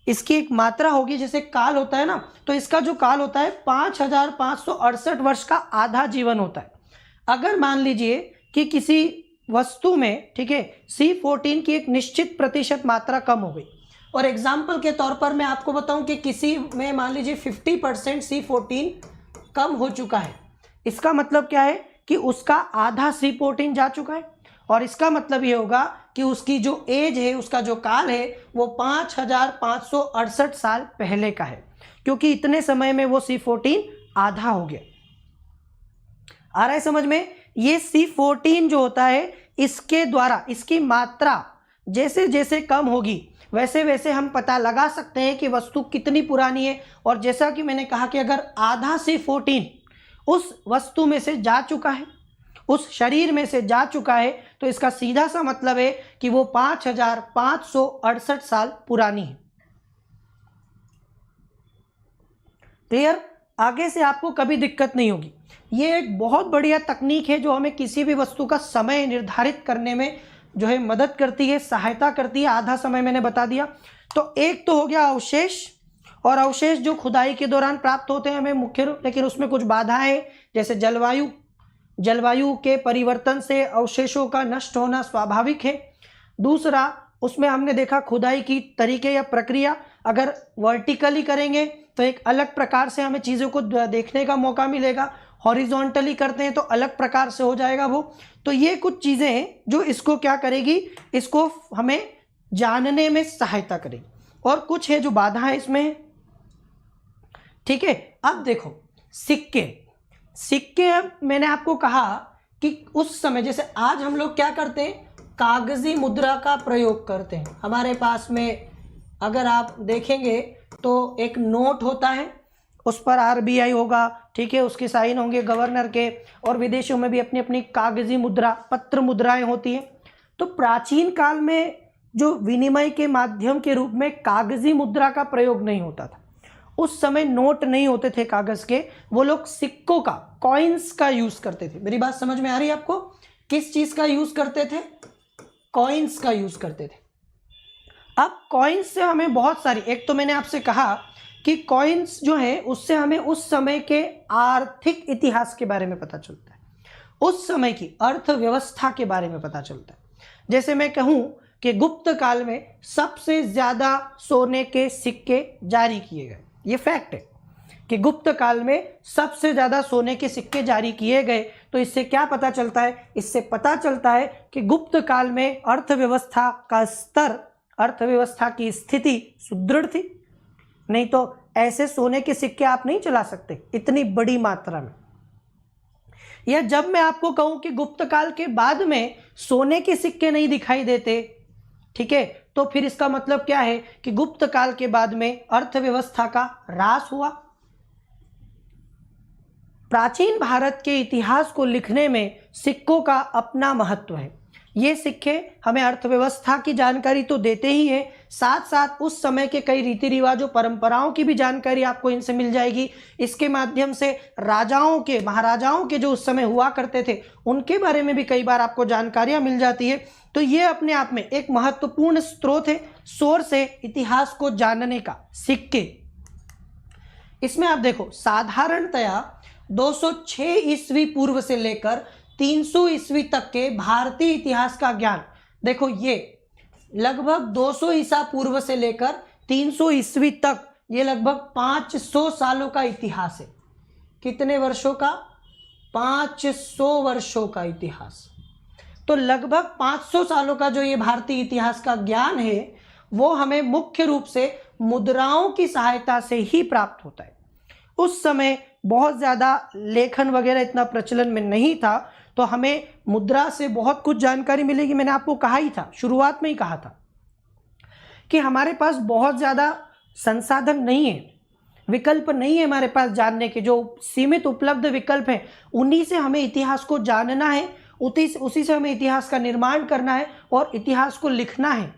[SPEAKER 1] इसकी एक मात्रा होगी, जैसे काल होता है ना, तो इसका जो काल होता है 5568 वर्ष का आधा जीवन होता है। अगर मान लीजिए कि किसी वस्तु में, ठीक है, C14 की एक निश्चित प्रतिशत मात्रा कम हो गई, और एग्जाम्पल के तौर पर मैं आपको बताऊं कि किसी में मान लीजिए 50% C14 कम हो चुका है, इसका मतलब क्या है कि उसका आधा C14 जा चुका है। और इसका मतलब ये होगा कि उसकी जो एज है, उसका जो काल है, वो 5568 साल पहले का है, क्योंकि इतने समय में वो C14 आधा हो गया। आ रहा है समझ में? ये C14 जो होता है, इसके द्वारा इसकी मात्रा जैसे जैसे कम होगी वैसे वैसे हम पता लगा सकते हैं कि वस्तु कितनी पुरानी है। और जैसा कि मैंने कहा कि अगर आधा C14 उस वस्तु में से जा चुका है, उस शरीर में से जा चुका है, तो इसका सीधा सा मतलब है कि वो 5568 साल पुरानी है। क्लियर? आगे से आपको कभी दिक्कत नहीं होगी। ये एक बहुत बढ़िया तकनीक है जो हमें किसी भी वस्तु का समय निर्धारित करने में जो है मदद करती है, सहायता करती है। आधा समय मैंने बता दिया। तो एक तो हो गया अवशेष, और अवशेष जो खुदाई के दौरान प्राप्त होते हैं हमें मुख्य रूप, लेकिन उसमें कुछ बाधाएं, जैसे जलवायु के परिवर्तन से अवशेषों का नष्ट होना स्वाभाविक है। दूसरा, उसमें हमने देखा खुदाई की तरीके या प्रक्रिया, अगर वर्टिकली करेंगे तो एक अलग प्रकार से हमें चीज़ों को देखने का मौका मिलेगा, हॉरिजॉन्टली करते हैं तो अलग प्रकार से हो जाएगा वो। तो ये कुछ चीज़ें हैं जो इसको क्या करेगी, इसको हमें जानने में सहायता करेगी। और कुछ है जो बाधा है इसमें, ठीक है। अब देखो सिक्के, अब मैंने आपको कहा कि उस समय, जैसे आज हम लोग क्या करते हैं, कागजी मुद्रा का प्रयोग करते हैं। हमारे पास में अगर आप देखेंगे तो एक नोट होता है, उस पर RBI होगा, ठीक है, उसके साइन होंगे गवर्नर के, और विदेशों में भी अपनी अपनी कागजी मुद्रा, पत्र मुद्राएं होती हैं। तो प्राचीन काल में जो विनिमय के माध्यम के रूप में कागजी मुद्रा का प्रयोग नहीं होता था, उस समय नोट नहीं होते थे कागज के, वो लोग सिक्कों का, कॉइन्स का यूज करते थे। मेरी बात समझ में आ रही है आपको? किस चीज का यूज करते थे? कॉइन्स का यूज करते थे। अब कॉइन्स से हमें बहुत सारी, एक तो मैंने आपसे कहा कि कॉइन्स जो है उससे हमें उस समय के आर्थिक इतिहास के बारे में पता चलता है, उस समय की अर्थव्यवस्था के बारे में पता चलता है। जैसे मैं कहूं कि गुप्त काल में सबसे ज्यादा सोने के सिक्के जारी किए गए, ये फैक्ट है कि गुप्त काल में सबसे ज्यादा सोने के सिक्के जारी किए गए। तो इससे क्या पता चलता है? इससे पता चलता है कि गुप्त काल में अर्थव्यवस्था का स्तर, अर्थव्यवस्था की स्थिति सुदृढ़ थी। नहीं तो ऐसे सोने के सिक्के आप नहीं चला सकते इतनी बड़ी मात्रा में। या जब मैं आपको कहूं कि गुप्त काल के बाद में सोने के सिक्के नहीं दिखाई देते, ठीक है, तो फिर इसका मतलब क्या है कि गुप्त काल के बाद में अर्थव्यवस्था का ह्रास हुआ। प्राचीन भारत के इतिहास को लिखने में सिक्कों का अपना महत्व है। ये सिक्के हमें अर्थव्यवस्था की जानकारी तो देते ही हैं, साथ साथ उस समय के कई रीति रिवाजों, परंपराओं की भी जानकारी आपको इनसे मिल जाएगी। इसके माध्यम से राजाओं के, महाराजाओं के जो उस समय हुआ करते थे उनके बारे में भी कई बार आपको जानकारियां मिल जाती है। तो ये अपने आप में एक महत्वपूर्ण स्रोत है, सोर्स है इतिहास को जानने का, सिक्के। इसमें आप देखो साधारणतया 206 ईस्वी पूर्व से लेकर 300 ईस्वी तक के भारतीय इतिहास का ज्ञान, देखो ये लगभग 200 ईसा पूर्व से लेकर 300 ईस्वी तक, ये लगभग 500 सालों का इतिहास है। कितने वर्षों का? 500 वर्षों का इतिहास। तो लगभग 500 सालों का जो ये भारतीय इतिहास का ज्ञान है वो हमें मुख्य रूप से मुद्राओं की सहायता से ही प्राप्त होता है। उस समय बहुत ज़्यादा लेखन वगैरह इतना प्रचलन में नहीं था, तो हमें मुद्रा से बहुत कुछ जानकारी मिलेगी। मैंने आपको कहा ही था, शुरुआत में ही कहा था कि हमारे पास बहुत ज़्यादा संसाधन नहीं है, विकल्प नहीं है हमारे पास जानने के। जो सीमित उपलब्ध विकल्प हैं उन्हीं से हमें इतिहास को जानना है, उसी से हमें इतिहास का निर्माण करना है और इतिहास को लिखना है।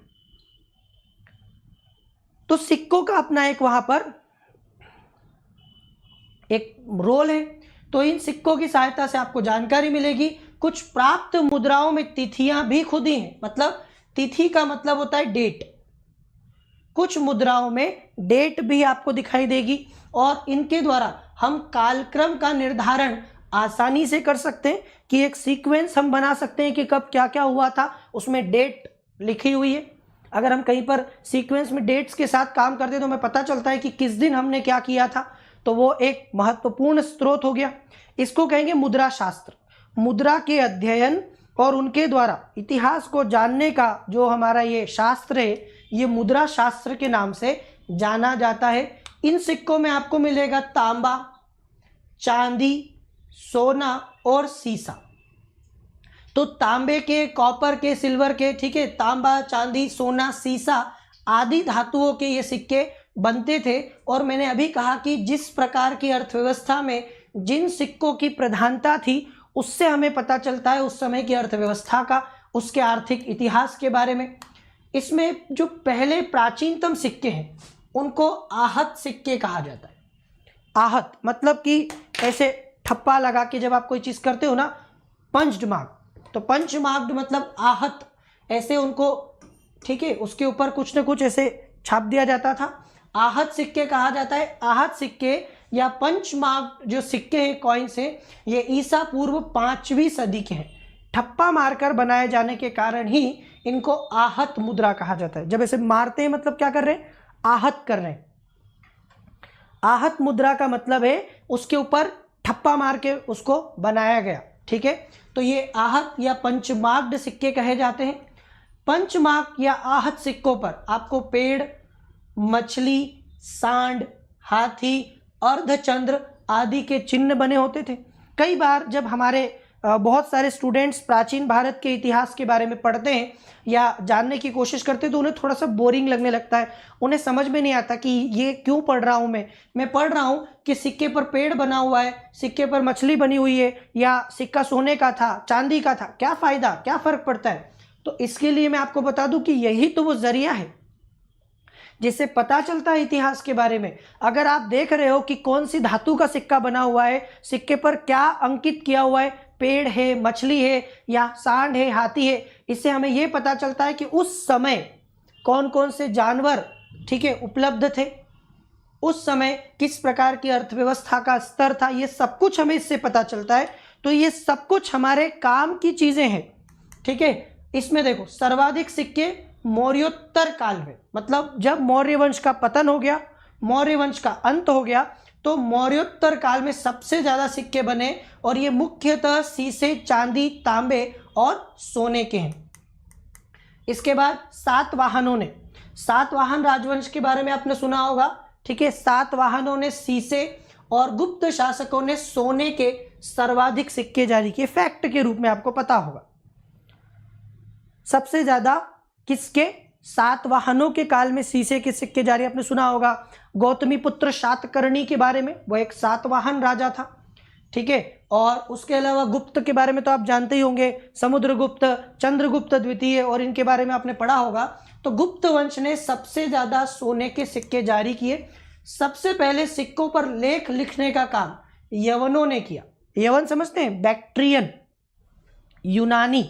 [SPEAKER 1] तो सिक्कों का अपना एक वहां पर एक रोल है। तो इन सिक्कों की सहायता से आपको जानकारी मिलेगी। कुछ प्राप्त मुद्राओं में तिथियां भी खुद ही हैं, मतलब तिथि का मतलब होता है डेट। कुछ मुद्राओं में डेट भी आपको दिखाई देगी और इनके द्वारा हम कालक्रम का निर्धारण आसानी से कर सकते हैं कि एक सीक्वेंस हम बना सकते हैं कि कब क्या क्या हुआ था, उसमें डेट लिखी हुई है। अगर हम कहीं पर सीक्वेंस में डेट्स के साथ काम करते हैं तो हमें पता चलता है कि किस दिन हमने क्या किया था, तो वो एक महत्वपूर्ण स्रोत हो गया। इसको कहेंगे मुद्रा शास्त्र। मुद्रा के अध्ययन और उनके द्वारा इतिहास को जानने का जो हमारा ये शास्त्र है, ये मुद्रा शास्त्र के नाम से जाना जाता है। इन सिक्कों में आपको मिलेगा तांबा, चांदी, सोना और सीसा। तो तांबे के, कॉपर के, सिल्वर के, ठीक है, तांबा, चांदी, सोना, सीसा आदि धातुओं के ये सिक्के बनते थे। और मैंने अभी कहा कि जिस प्रकार की अर्थव्यवस्था में जिन सिक्कों की प्रधानता थी उससे हमें पता चलता है उस समय की अर्थव्यवस्था का, उसके आर्थिक इतिहास के बारे में। इसमें जो पहले प्राचीनतम सिक्के हैं उनको आहत सिक्के कहा जाता है। आहत मतलब कि ऐसे ठप्पा लगा के जब आप कोई चीज़ करते हो ना, पंच्ड मार्क, तो पंच मार्क्ड मतलब आहत, ऐसे उनको, ठीक है, उसके ऊपर कुछ न कुछ ऐसे छाप दिया जाता था। आहत सिक्के कहा जाता है। आहत सिक्के या पंच मार्क जो सिक्के हैं, कॉइन्स हैं, ये ईसा पूर्व 5वीं सदी के हैं। ठप्पा मारकर बनाए जाने के कारण ही इनको आहत मुद्रा कहा जाता है। जब ऐसे मारते हैं मतलब क्या कर रहे हैं? आहत कर रहे हैं। आहत मुद्रा का मतलब है उसके ऊपर ठप्पा मार के उसको बनाया गया, ठीक है। तो ये आहत या पंचमार्क्ड सिक्के कहे जाते हैं। पंचमार्क या आहत सिक्कों पर आपको पेड़, मछली, सांड, हाथी, अर्धचंद्र आदि के चिन्ह बने होते थे। कई बार जब हमारे बहुत सारे स्टूडेंट्स प्राचीन भारत के इतिहास के बारे में पढ़ते हैं या जानने की कोशिश करते हैं तो उन्हें थोड़ा सा बोरिंग लगने लगता है। उन्हें समझ में नहीं आता कि ये क्यों पढ़ रहा हूँ मैं पढ़ रहा हूँ कि सिक्के पर पेड़ बना हुआ है, सिक्के पर मछली बनी हुई है, या सिक्का सोने का था, चांदी का था, क्या फ़ायदा, क्या फ़र्क पड़ता है। तो इसके लिए मैं आपको बता दूं कि यही तो वो जरिया है जिससे पता चलता है इतिहास के बारे में। अगर आप देख रहे हो कि कौन सी धातु का सिक्का बना हुआ है, सिक्के पर क्या अंकित किया हुआ है, पेड़ है, मछली है या सांड है, हाथी है, इससे हमें यह पता चलता है कि उस समय कौन कौन से जानवर, ठीक है, उपलब्ध थे, उस समय किस प्रकार की अर्थव्यवस्था का स्तर था, ये सब कुछ हमें इससे पता चलता है। तो ये सब कुछ हमारे काम की चीजें हैं, ठीक है। इसमें देखो सर्वाधिक सिक्के मौर्योत्तर काल में, मतलब जब मौर्य वंश का पतन हो गया, मौर्य वंश का अंत हो गया, तो मौर्योत्तर काल में सबसे ज्यादा सिक्के बने और ये मुख्यतः सीसे, चांदी, तांबे और सोने के हैं। इसके बाद सातवाहनों ने, सातवाहन राजवंश के बारे में आपने सुना होगा, ठीक है। सातवाहनों ने सीसे और गुप्त शासकों ने सोने के सर्वाधिक सिक्के जारी किए, फैक्ट के रूप में आपको पता होगा। सबसे ज्यादा किसके? सातवाहनों के काल में सीसे के सिक्के जारी, आपने सुना होगा। गौतमी पुत्र शातकर्णी के बारे में, वो एक सातवाहन राजा था, ठीक है। और उसके अलावा गुप्त के बारे में तो आप जानते ही होंगे, समुद्रगुप्त, चंद्रगुप्त द्वितीय, और इनके बारे में आपने पढ़ा होगा। तो गुप्त वंश ने सबसे ज्यादा सोने के सिक्के जारी किए। सबसे पहले सिक्कों पर लेख लिखने का काम यवनों ने किया। यवन समझते हैं? बैक्ट्रियन, यूनानी।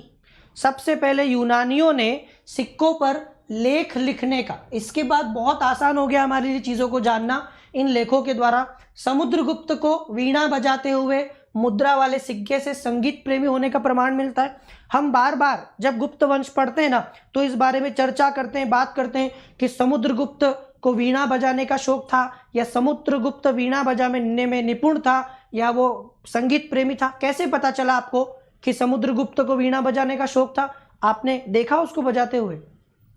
[SPEAKER 1] सबसे पहले यूनानियों ने सिक्कों पर लेख लिखने का, इसके बाद बहुत आसान हो गया हमारे लिए चीजों को जानना इन लेखों के द्वारा। समुद्रगुप्त को वीणा बजाते हुए मुद्रा वाले सिक्के से संगीत प्रेमी होने का प्रमाण मिलता है। हम बार बार जब गुप्त वंश पढ़ते हैं ना, तो इस बारे में चर्चा करते हैं, बात करते हैं कि समुद्रगुप्त को वीणा बजाने का शौक था, या समुद्रगुप्त वीणा बजाने में निपुण था, या वो संगीत प्रेमी था। कैसे पता चला आपको कि समुद्रगुप्त को वीणा बजाने का शौक था? आपने देखा उसको बजाते हुए?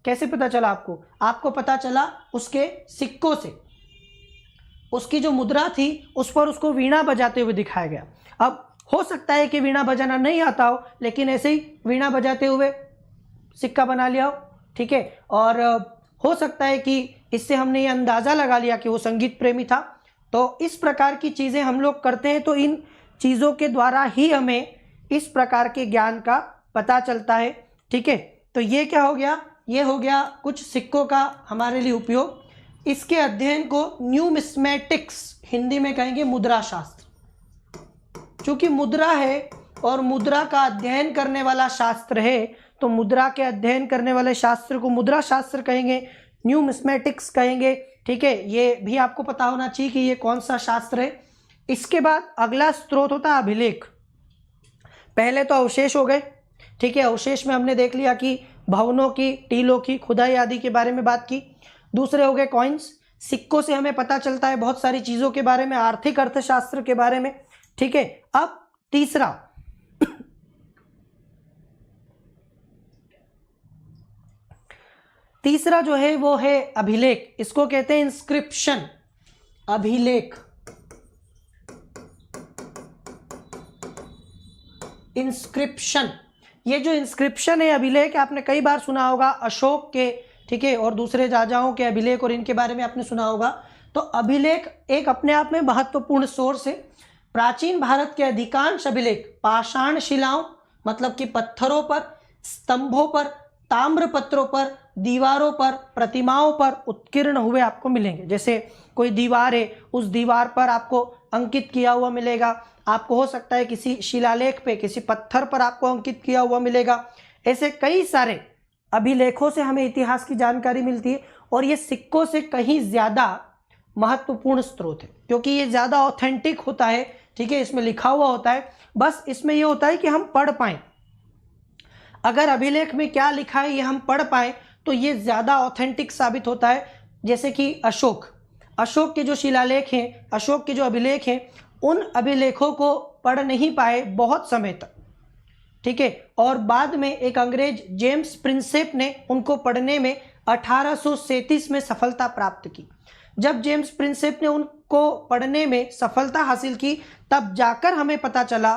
[SPEAKER 1] कैसे पता चला आपको? आपको पता चला उसके सिक्कों से, उसकी जो मुद्रा थी उस पर उसको वीणा बजाते हुए दिखाया गया। अब हो सकता है कि वीणा बजाना नहीं आता हो, लेकिन ऐसे ही वीणा बजाते हुए सिक्का बना लिया हो, ठीक है। और हो सकता है कि इससे हमने ये अंदाजा लगा लिया कि वो संगीत प्रेमी था। तो इस प्रकार की चीजें हम लोग करते हैं, तो इन चीजों के द्वारा ही हमें इस प्रकार के ज्ञान का पता चलता है, ठीक है। तो ये क्या हो गया? ये हो गया कुछ सिक्कों का हमारे लिए उपयोग। इसके अध्ययन को न्यूमिस्मेटिक्स, हिंदी में कहेंगे मुद्रा शास्त्र। चूंकि मुद्रा है और मुद्रा का अध्ययन करने वाला शास्त्र है, तो मुद्रा के अध्ययन करने वाले शास्त्र को मुद्रा शास्त्र कहेंगे, न्यूमिस्मेटिक्स कहेंगे, ठीक है। ये भी आपको पता होना चाहिए कि ये कौन सा शास्त्र है। इसके बाद अगला स्रोत होता है अभिलेख। पहले तो अवशेष हो गए, ठीक है। अवशेष में हमने देख लिया कि भवनों की, टीलों की खुदाई आदि के बारे में बात की। दूसरे हो गए कॉइन्स। सिक्कों से हमें पता चलता है बहुत सारी चीजों के बारे में, आर्थिक अर्थशास्त्र के बारे में, ठीक है। अब तीसरा जो है वो है अभिलेख। इसको कहते हैं इंस्क्रिप्शन, अभिलेख, इंस्क्रिप्शन। ये जो इंस्क्रिप्शन है, अभिलेख, आपने कई बार सुना होगा अशोक के, ठीक है, और दूसरे राजाओं के अभिलेख, और इनके बारे में आपने सुना होगा। तो अभिलेख एक अपने आप में महत्वपूर्ण सोर्स है। प्राचीन भारत के अधिकांश अभिलेख पाषाण शिलाओं, मतलब कि पत्थरों पर, स्तंभों पर, ताम्र पत्रों पर, दीवारों पर, प्रतिमाओं पर उत्कीर्ण हुए आपको मिलेंगे। जैसे कोई दीवार है, उस दीवार पर आपको अंकित किया हुआ मिलेगा। आपको हो सकता है किसी शिलालेख पे, किसी पत्थर पर आपको अंकित किया हुआ मिलेगा। ऐसे कई सारे अभिलेखों से हमें इतिहास की जानकारी मिलती है, और ये सिक्कों से कहीं ज्यादा महत्वपूर्ण स्रोत है, क्योंकि ये ज्यादा ऑथेंटिक होता है, ठीक है। इसमें लिखा हुआ होता है, बस इसमें ये होता है कि हम पढ़ पाएं। अगर अभिलेख में क्या लिखा है ये हम पढ़ पाए तो ये ज्यादा ऑथेंटिक साबित होता है। जैसे कि अशोक के जो शिलालेख हैं, अशोक के जो अभिलेख हैं, उन अभिलेखों को पढ़ नहीं पाए बहुत समय तक, ठीक है। और बाद में एक अंग्रेज जेम्स प्रिंसेप ने उनको पढ़ने में 1837 में सफलता प्राप्त की। जब जेम्स प्रिंसेप ने उनको पढ़ने में सफलता हासिल की, तब जाकर हमें पता चला,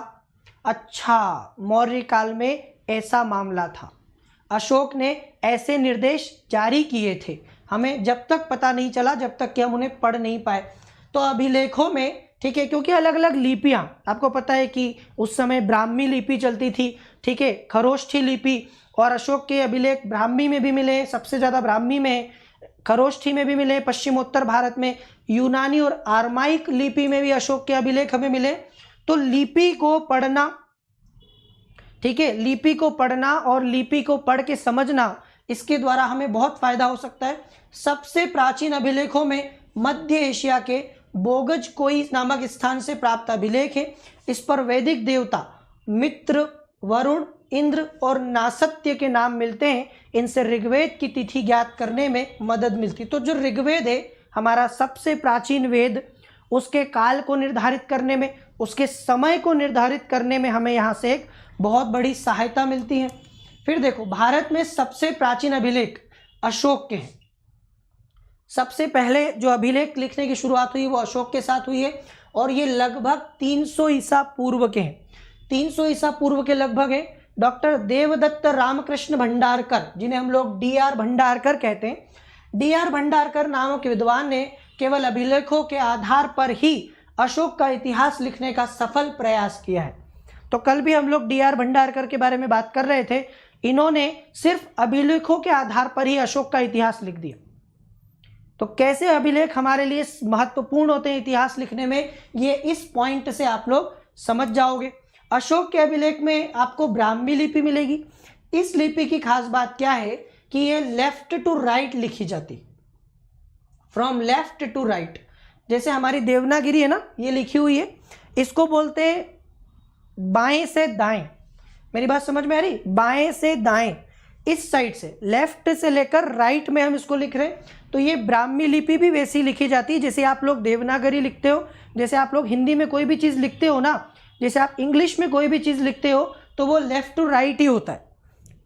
[SPEAKER 1] अच्छा, मौर्य काल में ऐसा मामला था, अशोक ने ऐसे निर्देश जारी किए थे। हमें जब तक पता नहीं चला, जब तक कि हम उन्हें पढ़ नहीं पाए। तो अभिलेखों में, ठीक है, क्योंकि अलग अलग लिपियां, आपको पता है कि उस समय ब्राह्मी लिपि चलती थी, ठीक है, खरोष्ठी लिपि, और अशोक के अभिलेख ब्राह्मी में भी मिले, सबसे ज़्यादा ब्राह्मी में, खरोष्ठी में भी मिले, पश्चिमोत्तर भारत में यूनानी और आरमाइक लिपि में भी अशोक के अभिलेख हमें मिले। तो लिपि को पढ़ना, ठीक है, लिपि को पढ़ना और लिपि को पढ़ के समझना, इसके द्वारा हमें बहुत फायदा हो सकता है। सबसे प्राचीन अभिलेखों में मध्य एशिया के बोगज कोई नामक स्थान से प्राप्त अभिलेख है। इस पर वैदिक देवता मित्र, वरुण, इंद्र और नासत्य के नाम मिलते हैं। इनसे ऋग्वेद की तिथि ज्ञात करने में मदद मिलती। तो जो ऋग्वेद है हमारा सबसे प्राचीन वेद, उसके काल को निर्धारित करने में, उसके समय को निर्धारित करने में हमें यहाँ से एक बहुत बड़ी सहायता मिलती है। फिर देखो, भारत में सबसे प्राचीन अभिलेख अशोक के हैं। सबसे पहले जो अभिलेख लिखने की शुरुआत हुई वो अशोक के साथ हुई है, और ये लगभग 300 ईसा पूर्व के हैं। 300 ईसा पूर्व के लगभग है। डॉक्टर देवदत्त रामकृष्ण भंडारकर, जिन्हें हम लोग DR भंडारकर कहते हैं, DR भंडारकर नामक विद्वान ने केवल अभिलेखों के आधार पर ही अशोक का इतिहास लिखने का सफल प्रयास किया है। तो कल भी हम लोग DR भंडारकर के बारे में बात कर रहे थे। इन्होंने सिर्फ अभिलेखों के आधार पर ही अशोक का इतिहास लिख दिया। तो कैसे अभिलेख हमारे लिए महत्वपूर्ण होते हैं इतिहास लिखने में, ये इस पॉइंट से आप लोग समझ जाओगे। अशोक के अभिलेख में आपको ब्राह्मी लिपि मिलेगी। इस लिपि की खास बात क्या है कि ये लेफ्ट टू राइट लिखी जाती, फ्रॉम लेफ्ट टू राइट। जैसे हमारी देवनागरी है ना, ये लिखी हुई है, इसको बोलते हैं बाएं से दाएं। मेरी बात समझ में आ रही? बाएं से दाएं, इस साइड से, लेफ्ट से लेकर राइट में हम इसको लिख रहे हैं। तो ये ब्राह्मी लिपि भी वैसी लिखी जाती है जैसे आप लोग देवनागरी लिखते हो, जैसे आप लोग हिंदी में कोई भी चीज़ लिखते हो ना, जैसे आप इंग्लिश में कोई भी चीज़ लिखते हो तो वो लेफ्ट टू राइट ही होता है,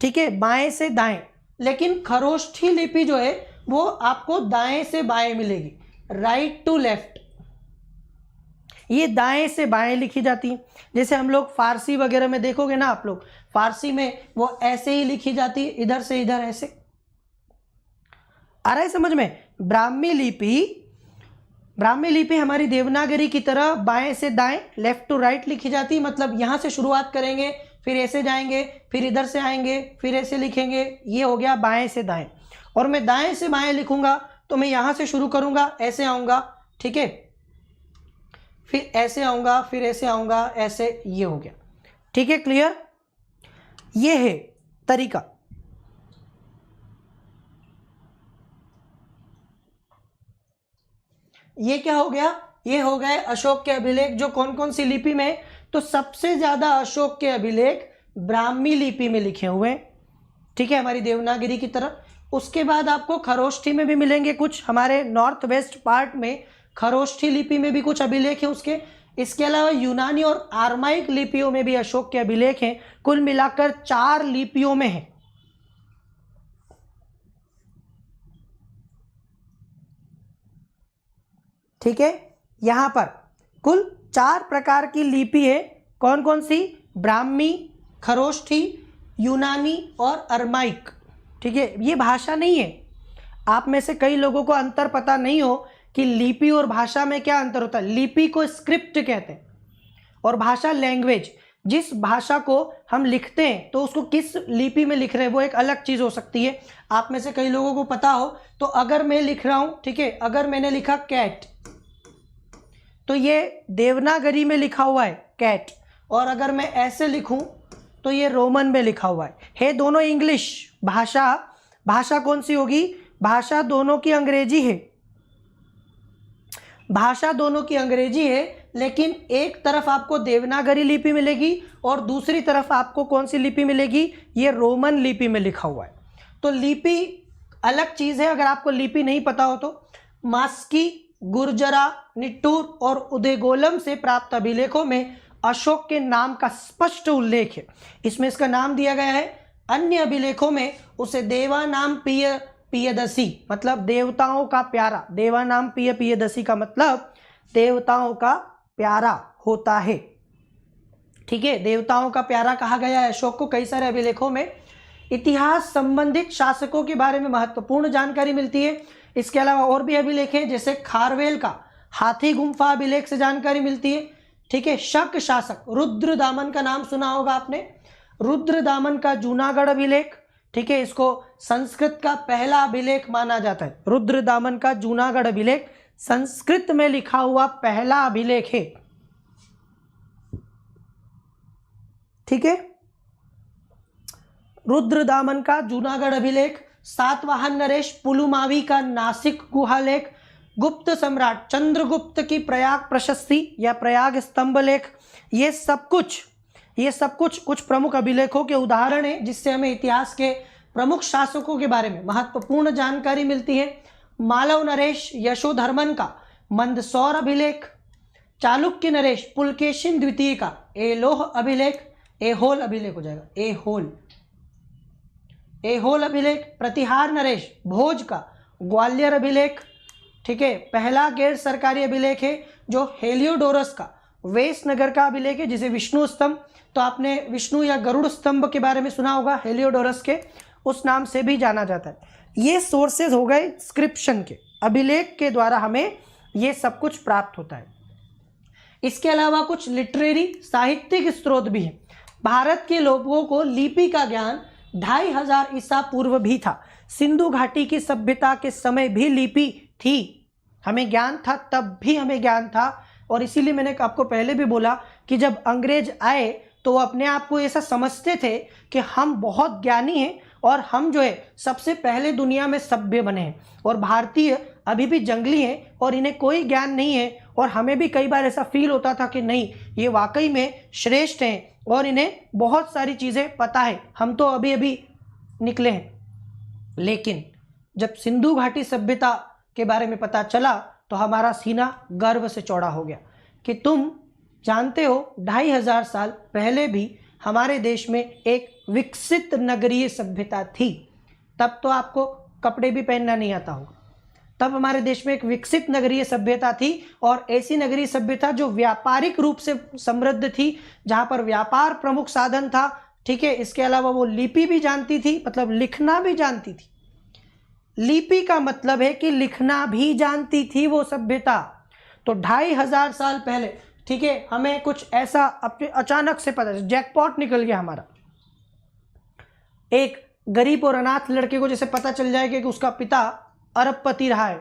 [SPEAKER 1] ठीक है, बाएं से दाएं। लेकिन खरोष्ठी लिपि जो है वो आपको दाएं से बाएं मिलेगी, राइट टू लेफ्ट। ये दाएं से बाएं लिखी जाती है। जैसे हम लोग फारसी वगैरह में देखोगे ना, आप लोग फारसी में वो ऐसे ही लिखी जाती है, इधर से इधर ऐसे। आ रहा है समझ में? ब्राह्मी लिपि हमारी देवनागरी की तरह बाएं से दाएं, लेफ्ट टू राइट लिखी जाती है। मतलब यहां से शुरुआत करेंगे, फिर ऐसे जाएंगे, फिर इधर से आएंगे, फिर ऐसे लिखेंगे। ये हो गया बाएं से दाएं। और मैं दाएं से बाएं लिखूंगा तो मैं यहां से शुरू करूंगा, ऐसे आऊंगा, ठीक है, फिर ऐसे आऊंगा, फिर ऐसे आऊंगा, ऐसे। ये हो गया, ठीक है, क्लियर? ये है तरीका। ये क्या हो गया? ये हो गए अशोक के अभिलेख, जो कौन कौन सी लिपि में? तो सबसे ज्यादा अशोक के अभिलेख ब्राह्मी लिपि में लिखे हुए, ठीक है, हमारी देवनागरी की तरह। उसके बाद आपको खरोष्ठी में भी मिलेंगे कुछ, हमारे नॉर्थ वेस्ट पार्ट में खरोष्ठी लिपि में भी कुछ अभिलेख हैं उसके। इसके अलावा यूनानी और आरमाइक लिपियों में भी अशोक के अभिलेख हैं। कुल मिलाकर 4 लिपियों में है। ठीक है, यहां पर कुल 4 प्रकार की लिपि है। कौन कौन सी? ब्राह्मी, खरोष्ठी, यूनानी और अरमाइक। ठीक है, ये भाषा नहीं है। आप में से कई लोगों को अंतर पता नहीं हो कि लिपि और भाषा में क्या अंतर होता है। लिपि को स्क्रिप्ट कहते हैं और भाषा लैंग्वेज। जिस भाषा को हम लिखते हैं तो उसको किस लिपि में लिख रहे हैं वो एक अलग चीज़ हो सकती है। आप में से कई लोगों को पता हो तो अगर मैं लिख रहा हूँ, ठीक है, अगर मैंने लिखा कैट तो ये देवनागरी में लिखा हुआ है कैट, और अगर मैं ऐसे लिखूं तो ये रोमन में लिखा हुआ है दोनों इंग्लिश भाषा। भाषा कौन सी होगी? भाषा दोनों की अंग्रेजी है, भाषा दोनों की अंग्रेजी है, लेकिन एक तरफ आपको देवनागरी लिपि मिलेगी और दूसरी तरफ आपको कौन सी लिपि मिलेगी? ये रोमन लिपि में लिखा हुआ है। तो लिपि अलग चीज़ है। अगर आपको लिपि नहीं पता हो तो मास्की, गुर्जरा, निट्टूर और उदयगोलम से प्राप्त अभिलेखों में अशोक के नाम का स्पष्ट उल्लेख है। इसमें इसका नाम दिया गया है। अन्य अभिलेखों में उसे देवा नाम पियदसी, मतलब देवताओं का प्यारा। देवा नाम पियदसी का मतलब देवताओं का प्यारा होता है। ठीक है, देवताओं का प्यारा कहा गया है अशोक को कई सारे अभिलेखों में। इतिहास संबंधित शासकों के बारे में महत्वपूर्ण जानकारी मिलती है। इसके अलावा और भी अभिलेख हैं, जैसे खारवेल का हाथी गुम्फा अभिलेख से जानकारी मिलती है। ठीक है, शक शासक रुद्रदामन का नाम सुना होगा आपने, रुद्रदामन का जूनागढ़ अभिलेख। ठीक है, इसको संस्कृत का पहला अभिलेख माना जाता है। रुद्रदामन का जूनागढ़ अभिलेख संस्कृत में लिखा हुआ पहला अभिलेख है। ठीक है, रुद्रदामन का जूनागढ़ अभिलेख। सातवाहन नरेश पुलुमावी का नासिक गुहालेख, गुप्त सम्राट चंद्रगुप्त की प्रयाग प्रशस्ति या प्रयाग स्तंभ लेख, ये सब कुछ कुछ प्रमुख अभिलेखों के उदाहरण हैं जिससे हमें इतिहास के प्रमुख शासकों के बारे में महत्वपूर्ण जानकारी मिलती है। मालव नरेश यशोधर्मन का मंदसौर अभिलेख, चालुक्य नरेश पुलकेशिन द्वितीय का एलोह अभिलेख, एहोल अभिलेख हो जाएगा, एहोल अभिलेख, प्रतिहार नरेश भोज का ग्वालियर अभिलेख। ठीक है, पहला गैर सरकारी अभिलेख है जो हेलियोडोरस का वेसनगर का अभिलेख है, जिसे विष्णु स्तंभ, तो आपने विष्णु या गरुड़ स्तंभ के बारे में सुना होगा, हेलियोडोरस के उस नाम से भी जाना जाता है। ये सोर्सेज हो गए स्क्रिप्शन के, अभिलेख के द्वारा हमें ये सब कुछ प्राप्त होता है। इसके अलावा कुछ लिटरेरी साहित्यिक स्रोत भी हैं। भारत के लोगों को लिपि का ज्ञान 2500 ईसा पूर्व भी था। सिंधु घाटी की सभ्यता के समय भी लिपि थी, हमें ज्ञान था, तब भी हमें ज्ञान था। और इसीलिए मैंने आपको पहले भी बोला कि जब अंग्रेज आए तो वो अपने आप को ऐसा समझते थे कि हम बहुत ज्ञानी हैं और हम जो है सबसे पहले दुनिया में सभ्य बने हैं, और भारतीय अभी भी जंगली हैं और इन्हें कोई ज्ञान नहीं है। और हमें भी कई बार ऐसा फील होता था कि नहीं, ये वाकई में श्रेष्ठ हैं और इन्हें बहुत सारी चीज़ें पता है, हम तो अभी अभी निकले हैं। लेकिन जब सिंधु घाटी सभ्यता के बारे में पता चला तो हमारा सीना गर्व से चौड़ा हो गया कि तुम जानते हो 2500 साल पहले भी हमारे देश में एक विकसित नगरीय सभ्यता थी। तब तो आपको कपड़े भी पहनना नहीं आता होगा, तब हमारे देश में एक विकसित नगरीय सभ्यता थी, और ऐसी नगरीय सभ्यता जो व्यापारिक रूप से समृद्ध थी, जहाँ पर व्यापार प्रमुख साधन था। ठीक है, इसके अलावा वो लिपि भी जानती थी, मतलब लिखना भी जानती थी। लिपि का मतलब है कि लिखना भी जानती थी वो सभ्यता। तो 2500 साल पहले, ठीक है, हमें कुछ ऐसा अचानक से पता, जैकपॉट निकल गया हमारा। एक गरीब और अनाथ लड़के को जैसे पता चल जाएगा कि उसका पिता अरबपति रहा है,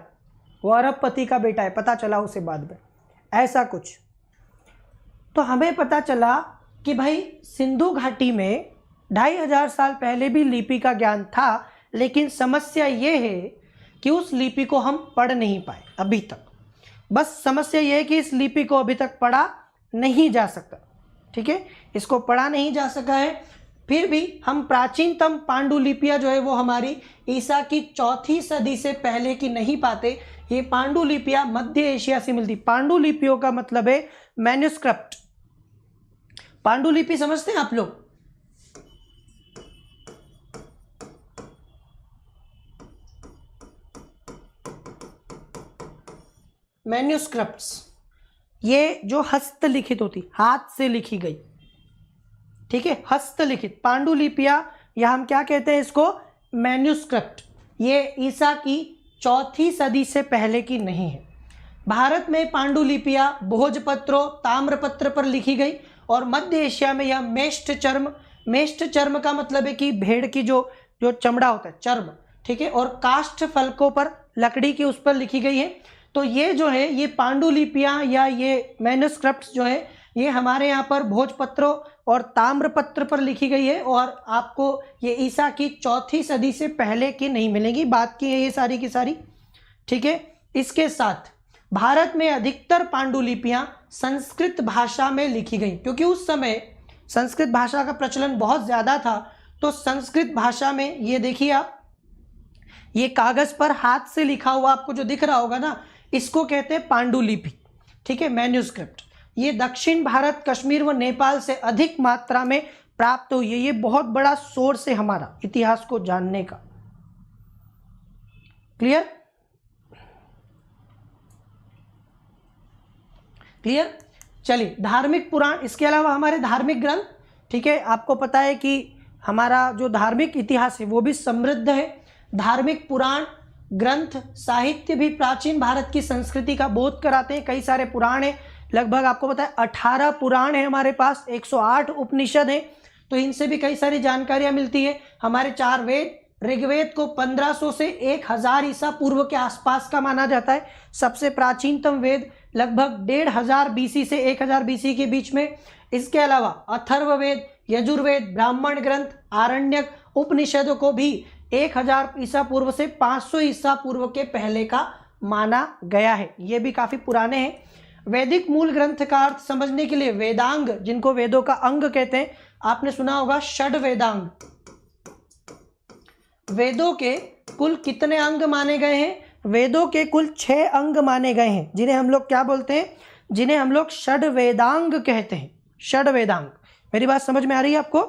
[SPEAKER 1] वो अरबपति का बेटा है, पता चला उसे बाद में, ऐसा कुछ। तो हमें पता चला कि भाई सिंधु घाटी में 2500 साल पहले भी लिपि का ज्ञान था, लेकिन समस्या ये है कि उस लिपि को हम पढ़ नहीं पाए अभी तक। बस समस्या ये है कि इस लिपि को अभी तक पढ़ा नहीं जा सकता। ठीक है, इसको पढ़ा नहीं जा सका है। फिर भी हम प्राचीनतम पांडुलिपियाँ जो है वो हमारी ईसा की 4वीं सदी से पहले की नहीं पाते। ये पांडुलिपियाँ मध्य एशिया से मिलती। पांडुलिपियों का मतलब है मैन्युस्क्रिप्ट। पांडुलिपि समझते हैं आप लोग? मैन्युस्क्रिप्ट्स, ये जो हस्तलिखित होती, हाथ से लिखी गई, ठीक है, हस्तलिखित पांडुलिपियाँ, या हम क्या कहते हैं इसको, मैन्युस्क्रिप्ट। ये ईसा की 4वीं सदी से पहले की नहीं है। भारत में पांडुलिपियाँ भोजपत्रों, ताम्रपत्र पर लिखी गई, और मध्य एशिया में यह मेष्ठ चर्म का मतलब है कि भेड़ की जो चमड़ा होता है, चर्म, ठीक है, और काष्ठ फलकों पर, लकड़ी की उस पर लिखी गई है। तो ये जो है, ये पांडुलिपियाँ या ये मैन्युस्क्रिप्ट्स जो है, ये हमारे यहाँ पर भोजपत्रों और ताम्रपत्र पर लिखी गई है, और आपको ये ईसा की 4वीं सदी से पहले की नहीं मिलेगी। बात की है ये सारी की सारी, ठीक है। इसके साथ भारत में अधिकतर पांडुलिपियाँ संस्कृत भाषा में लिखी गई, क्योंकि उस समय संस्कृत भाषा का प्रचलन बहुत ज़्यादा था। तो संस्कृत भाषा में ये देखिए आप, ये कागज़ पर हाथ से लिखा हुआ आपको जो दिख रहा होगा ना, इसको कहते हैं पांडुलिपि, ठीक है, मैन्युस्क्रिप्ट। ये दक्षिण भारत, कश्मीर व नेपाल से अधिक मात्रा में प्राप्त हुई है। ये बहुत बड़ा सोर्स है हमारा इतिहास को जानने का। क्लियर? क्लियर? चलिए, धार्मिक पुराण, इसके अलावा हमारे धार्मिक ग्रंथ, ठीक है, आपको पता है कि हमारा जो धार्मिक इतिहास है वो भी समृद्ध है। धार्मिक पुराण ग्रंथ साहित्य भी प्राचीन भारत की संस्कृति का बोध कराते हैं। कई सारे पुराण हैं, लगभग आपको पता है 18 पुराण है हमारे पास, 108 उपनिषद हैं, तो इनसे भी कई सारी जानकारियां मिलती है। हमारे 4 वेद, ऋग्वेद को 1500 से 1000 ईसा पूर्व के आसपास का माना जाता है। सबसे प्राचीनतम वेद लगभग 1500 बीसी से 1000 बीसी के बीच में। इसके अलावा अथर्ववेद, यजुर्वेद, ब्राह्मण ग्रंथ, आरण्यक, उपनिषदों को भी 1000 ईसा पूर्व से 500 ईसा पूर्व के पहले का माना गया है। ये भी काफी पुराने हैं। वैदिक मूल ग्रंथ का अर्थ समझने के लिए वेदांग, जिनको वेदों का अंग कहते हैं, आपने सुना होगा षड वेदांग। वेदों के कुल कितने अंग माने गए हैं? वेदों के कुल 6 अंग माने गए हैं, जिन्हें हम लोग क्या बोलते हैं? जिन्हें हम लोग षड वेदांग कहते हैं। षड वेदांग, मेरी बात समझ में आ रही है आपको?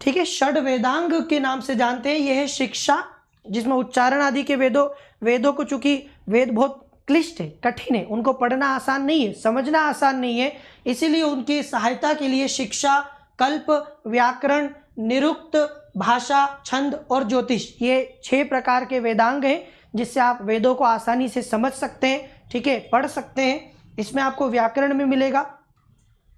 [SPEAKER 1] ठीक है, षड वेदांग के नाम से जानते हैं। यह है शिक्षा, जिसमें उच्चारण आदि के वेदों को, चूंकि वेद बहुत क्लिष्ट है, कठिन है, उनको पढ़ना आसान नहीं है, समझना आसान नहीं है, इसीलिए उनकी सहायता के लिए शिक्षा, कल्प, व्याकरण, निरुक्त, भाषा, छंद और ज्योतिष, ये 6 प्रकार के वेदांग हैं, जिससे आप वेदों को आसानी से समझ सकते हैं। ठीक है, पढ़ सकते हैं। इसमें आपको व्याकरण में मिलेगा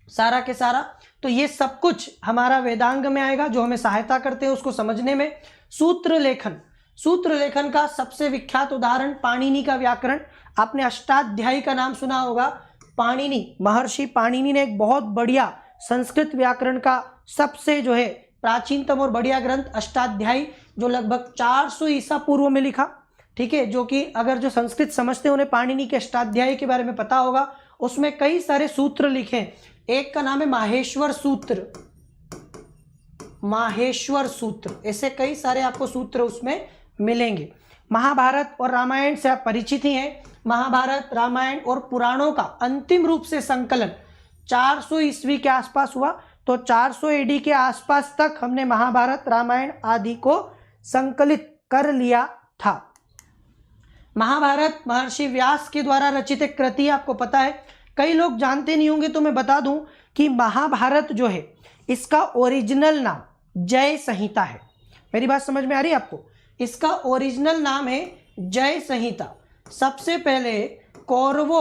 [SPEAKER 1] सारा के सारा, तो ये सब कुछ हमारा वेदांग में आएगा, जो हमें सहायता करते हैं उसको समझने में। सूत्र लेखन का सबसे विख्यात उदाहरण पाणिनि का व्याकरण। आपने अष्टाध्यायी का नाम सुना होगा। पाणिनि, महर्षि पाणिनि ने एक बहुत बढ़िया संस्कृत व्याकरण का सबसे जो है प्राचीनतम और बढ़िया ग्रंथ अष्टाध्यायी, जो लगभग 400 ईसा पूर्व में लिखा। ठीक है, जो कि अगर जो संस्कृत समझते हैं उन्हें पाणिनि के अष्टाध्यायी के बारे में पता होगा। उसमें कई सारे सूत्र लिखे हैं। एक का नाम है माहेश्वर सूत्र, ऐसे कई सारे आपको सूत्र उसमें मिलेंगे। महाभारत और रामायण से आप परिचित ही हैं। महाभारत, रामायण और पुराणों का अंतिम रूप से संकलन 400 ईस्वी के आसपास हुआ। तो 400 एडी के आसपास तक हमने महाभारत, रामायण आदि को संकलित कर लिया था। महाभारत महर्षि व्यास के द्वारा रचित एक कृति, आपको पता है, कई लोग जानते नहीं होंगे तो मैं बता दूं कि महाभारत जो है इसका ओरिजिनल नाम जय संहिता है। मेरी बात समझ में आ रही है आपको? इसका ओरिजिनल नाम है जय संहिता। सबसे पहले कौरव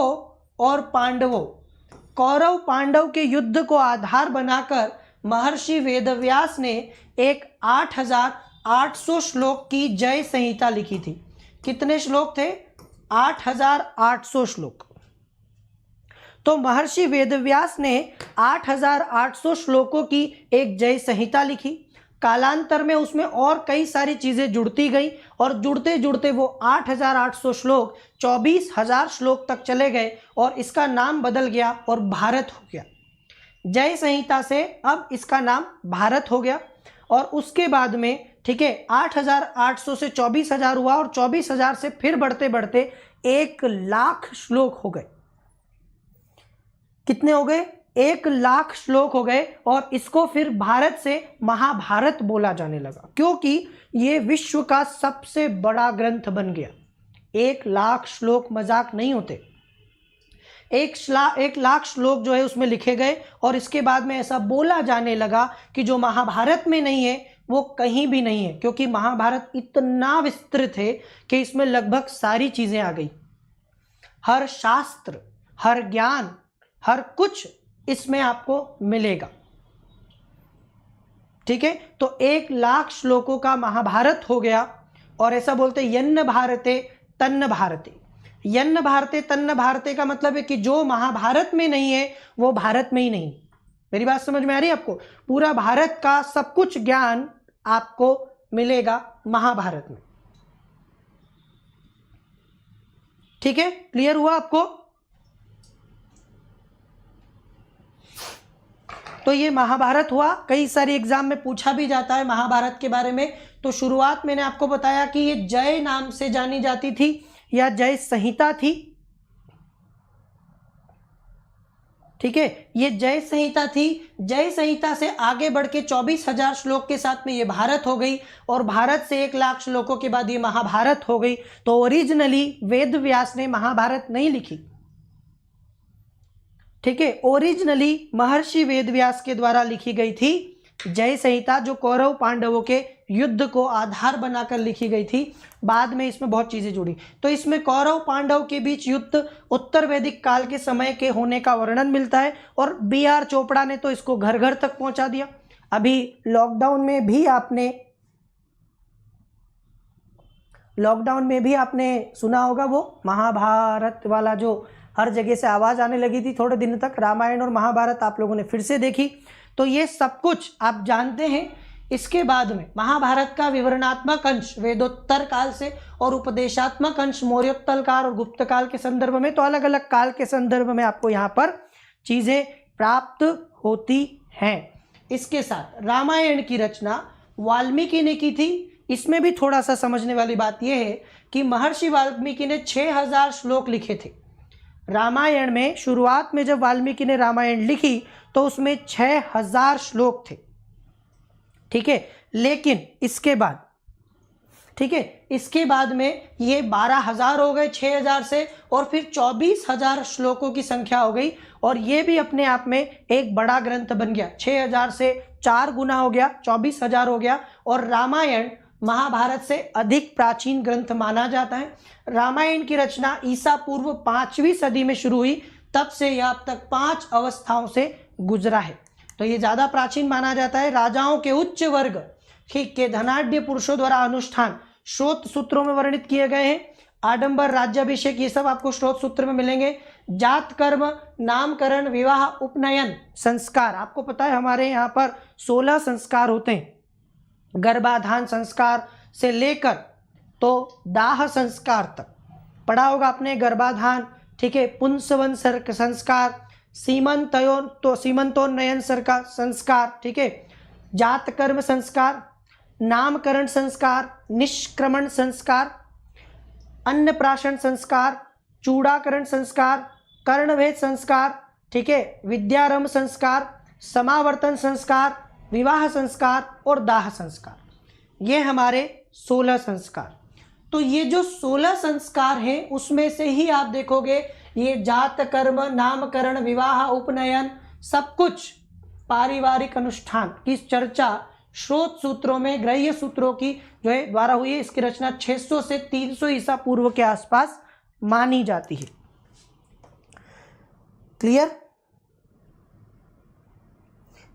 [SPEAKER 1] पांडव के युद्ध को आधार बनाकर महर्षि वेदव्यास ने एक 8800 श्लोक की जय संहिता लिखी थी। कितने श्लोक थे? 8800 श्लोक। तो महर्षि वेदव्यास ने 8800 श्लोकों की एक जय संहिता लिखी। कालांतर में उसमें और कई सारी चीजें जुड़ती गई और जुड़ते जुड़ते वो 8800 श्लोक 24000 श्लोक तक चले गए और इसका नाम बदल गया और भारत हो गया। जय संहिता से अब इसका नाम भारत हो गया। और उसके बाद में, ठीक है, 8800 से 24000 हुआ और 24000 से फिर बढ़ते बढ़ते 1,00,000 श्लोक हो गए। कितने हो गए? 1,00,000 श्लोक हो गए और इसको फिर भारत से महाभारत बोला जाने लगा, क्योंकि ये विश्व का सबसे बड़ा ग्रंथ बन गया। 1,00,000 श्लोक मजाक नहीं होते। 1,00,000 श्लोक जो है उसमें लिखे गए और इसके बाद में ऐसा बोला जाने लगा कि जो महाभारत में नहीं है वो कहीं भी नहीं है, क्योंकि महाभारत इतना विस्तृत है कि इसमें लगभग सारी चीजें आ गई। हर शास्त्र, हर ज्ञान, हर कुछ इसमें आपको मिलेगा। ठीक है, तो 1,00,000 श्लोकों का महाभारत हो गया। और ऐसा बोलते यन्न भारते तन्न भारते। यन्न भारते तन्न भारते का मतलब है कि जो महाभारत में नहीं है वो भारत में ही नहीं। मेरी बात समझ में आ रही है आपको? पूरा भारत का सब कुछ ज्ञान आपको मिलेगा महाभारत में। ठीक है, क्लियर हुआ आपको? तो ये महाभारत हुआ। कई सारे एग्जाम में पूछा भी जाता है महाभारत के बारे में। तो शुरुआत मैंने आपको बताया कि ये जय नाम से जानी जाती थी या जय संहिता थी। ठीक है, ये जय संहिता थी। जय संहिता से आगे बढ़ के 24,000 श्लोक के साथ में ये भारत हो गई और भारत से 1,00,000 श्लोकों के बाद ये महाभारत हो गई। तो ओरिजिनली वेद व्यास ने महाभारत नहीं लिखी। ठीक है, ओरिजिनली महर्षि वेदव्यास के द्वारा लिखी गई थी जय संहिता जो कौरव पांडवों के युद्ध को आधार बनाकर लिखी गई थी। बाद में इसमें बहुत चीजें जुड़ी, तो इसमें कौरव पांडव के बीच युद्ध उत्तर वैदिक काल के समय के होने का वर्णन मिलता है। और B.R. चोपड़ा ने तो इसको घर घर तक पहुंचा दिया। अभी लॉकडाउन में भी आपने सुना होगा वो महाभारत वाला, जो हर जगह से आवाज आने लगी थी थोड़े दिन तक, रामायण और महाभारत आप लोगों ने फिर से देखी। तो ये सब कुछ आप जानते हैं। इसके बाद में महाभारत का विवरणात्मक अंश वेदोत्तर काल से और उपदेशात्मक अंश मौर्योत्तर काल और गुप्त काल के संदर्भ में, तो अलग अलग काल के संदर्भ में आपको यहाँ पर चीजें प्राप्त होती हैं। इसके साथ रामायण की रचना वाल्मीकि ने की थी। इसमें भी थोड़ा सा समझने वाली बात यह है कि महर्षि वाल्मीकि ने 6000 श्लोक लिखे थे रामायण में। शुरुआत में जब वाल्मीकि ने रामायण लिखी तो उसमें 6000 श्लोक थे, ठीक है। लेकिन इसके बाद, ठीक है, इसके बाद में ये 12000 हो गए 6000 से, और फिर 24000 श्लोकों की संख्या हो गई, और ये भी अपने आप में एक बड़ा ग्रंथ बन गया। 6000 से 4 गुना हो गया, 24000 हो गया। और रामायण महाभारत से अधिक प्राचीन ग्रंथ माना जाता है। रामायण की रचना ईसा पूर्व 5वीं सदी में शुरू हुई, तब से यह अब तक 5 अवस्थाओं से गुजरा है। तो ये ज्यादा प्राचीन माना जाता है। राजाओं के उच्च वर्ग के धनाढ्य पुरुषों द्वारा अनुष्ठान स्रोत सूत्रों में वर्णित किए गए हैं। आडंबर, राज्याभिषेक, ये सब आपको स्रोत सूत्र में मिलेंगे। जात कर्म, नामकरण, विवाह, उपनयन, संस्कार, आपको पता है हमारे यहाँ पर 16 संस्कार होते हैं। गर्भाधान संस्कार से लेकर तो दाह संस्कार तक पढ़ा होगा आपने। गर्भाधान, ठीक है, पुंसवन संस्कार, सीमंतोन्नयन संस्कार, ठीक है, जात कर्म संस्कार, नामकरण संस्कार, निष्क्रमण संस्कार, अन्नप्राशन संस्कार, चूड़ाकरण संस्कार, कर्णभेद संस्कार, ठीक है, विद्यारंभ संस्कार, समावर्तन संस्कार, विवाह संस्कार और दाह संस्कार। ये हमारे 16 संस्कार। तो ये जो 16 संस्कार हैं उसमें से ही आप देखोगे ये जात कर्म, नामकरण, विवाह, उपनयन, सब कुछ पारिवारिक अनुष्ठान की चर्चा स्रोत सूत्रों में, ग्रह्य सूत्रों की जो है द्वारा हुई है। इसकी रचना 600 से 300 ईसा पूर्व के आसपास मानी जाती है। क्लियर?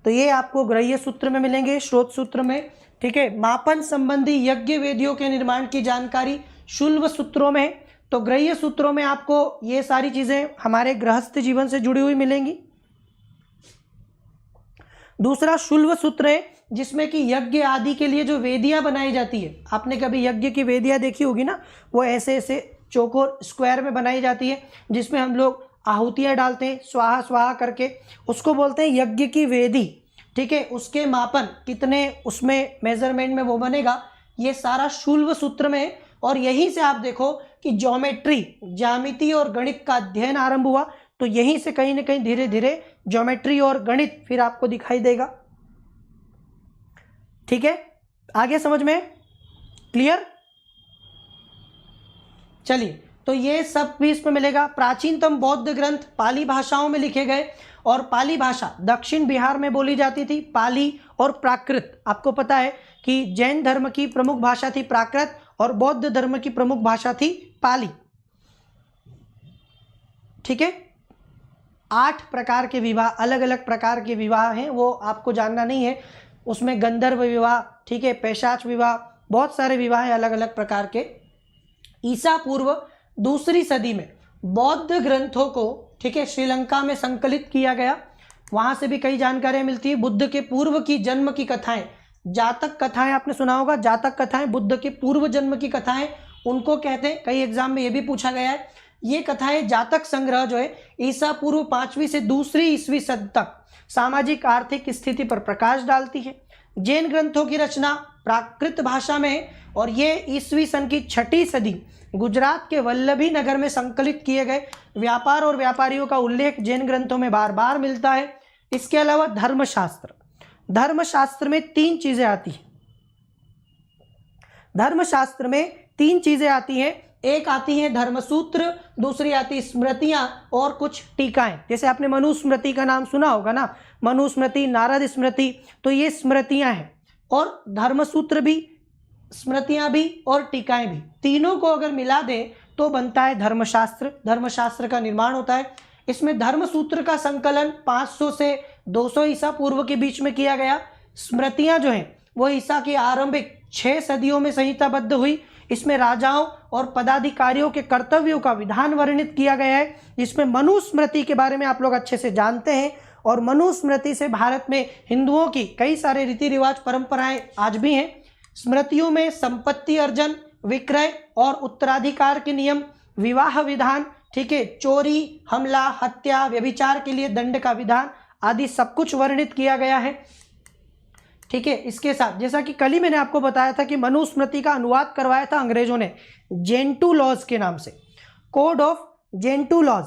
[SPEAKER 1] तो ये आपको ग्रह्य सूत्र में मिलेंगे, स्रोत सूत्र में, ठीक है। मापन संबंधी यज्ञ वेदियों के निर्माण की जानकारी शुल्व सूत्रों में। तो ग्रह्य सूत्रों में आपको ये सारी चीजें हमारे गृहस्थ जीवन से जुड़ी हुई मिलेंगी। दूसरा शुल्व सूत्र है जिसमें कि यज्ञ आदि के लिए जो वेदियां बनाई जाती है, आपने कभी यज्ञ की वेदियां देखी होगी ना, वो ऐसे ऐसे चौकोर स्क्वायर में बनाई जाती है जिसमें हम लोग आहुतियां डालते हैं स्वाहा स्वाहा करके, उसको बोलते हैं यज्ञ की वेदी, ठीक है। उसके मापन कितने उसमें मेजरमेंट में वो बनेगा, ये सारा शुल्व सूत्र में है। और यहीं से आप देखो कि ज्योमेट्री, ज्यामिति और गणित का अध्ययन आरंभ हुआ, तो यहीं से कहीं ना कहीं धीरे धीरे ज्योमेट्री और गणित फिर आपको दिखाई देगा, ठीक है। आगे समझ में? क्लियर? चलिए, तो ये सब भी इसमें मिलेगा। प्राचीनतम बौद्ध ग्रंथ पाली भाषाओं में लिखे गए, और पाली भाषा दक्षिण बिहार में बोली जाती थी। पाली और प्राकृत, आपको पता है कि जैन धर्म की प्रमुख भाषा थी प्राकृत और बौद्ध धर्म की प्रमुख भाषा थी पाली, ठीक है। 8 प्रकार के विवाह, अलग अलग प्रकार के विवाह हैं, वो आपको जानना नहीं है। उसमें गंधर्व विवाह, ठीक है, पैशाच विवाह, बहुत सारे विवाह हैं अलग अलग प्रकार के। ईसा पूर्व 2री सदी में बौद्ध ग्रंथों को, ठीक है, श्रीलंका में संकलित किया गया। वहां से भी कई जानकारियां मिलती है। बुद्ध के पूर्व की जन्म की कथाएं, जातक कथाएं आपने सुना होगा, जातक कथाएं, बुद्ध के पूर्व जन्म की कथाएं उनको कहते हैं। कई एग्जाम में ये भी पूछा गया है। ये कथाएं, जातक संग्रह जो है ईसा पूर्व 5वीं से 2री ईस्वी सदी तक सामाजिक आर्थिक स्थिति पर प्रकाश डालती है। जैन ग्रंथों की रचना प्राकृत भाषा में है, और ये ईस्वी सन की 6ठी सदी गुजरात के वल्लभी नगर में संकलित किए गए व्यापार और व्यापारियों का उल्लेख जैन ग्रंथों में बार बार मिलता है। इसके अलावा धर्मशास्त्र, धर्मशास्त्र में 3 चीजें आती हैं। धर्मशास्त्र में 3 चीजें आती हैं। एक आती है धर्मसूत्र, दूसरी आती स्मृतियां और कुछ टीकाएं। जैसे आपने मनुस्मृति का नाम सुना होगा ना, मनुस्मृति, नारद स्मृति, तो ये स्मृतियां हैं। और धर्मसूत्र भी, स्मृतियां भी और टीकाएं भी, तीनों को अगर मिला दें तो बनता है धर्मशास्त्र। धर्मशास्त्र का निर्माण होता है। इसमें धर्मसूत्र का संकलन 500 से 200 ईसा पूर्व के बीच में किया गया। स्मृतियां जो हैं वो ईसा की आरंभिक 6 सदियों में संहिताबद्ध हुई। इसमें राजाओं और पदाधिकारियों के कर्तव्यों का विधान वर्णित किया गया है। इसमें मनुस्मृति के बारे में आप लोग अच्छे से जानते हैं, और मनुस्मृति से भारत में हिंदुओं की कई सारे रीति रिवाज परंपराएं आज भी हैं। स्मृतियों में संपत्ति अर्जन, विक्रय और उत्तराधिकार के नियम, विवाह विधान, ठीक है, चोरी, हमला, हत्या, व्यभिचार के लिए दंड का विधान आदि सब कुछ वर्णित किया गया है। ठीक है, इसके साथ जैसा कि कल ही मैंने आपको बताया था कि मनुस्मृति का अनुवाद करवाया था अंग्रेजों ने जेंटू लॉज के नाम से, कोड ऑफ जेंटू लॉज।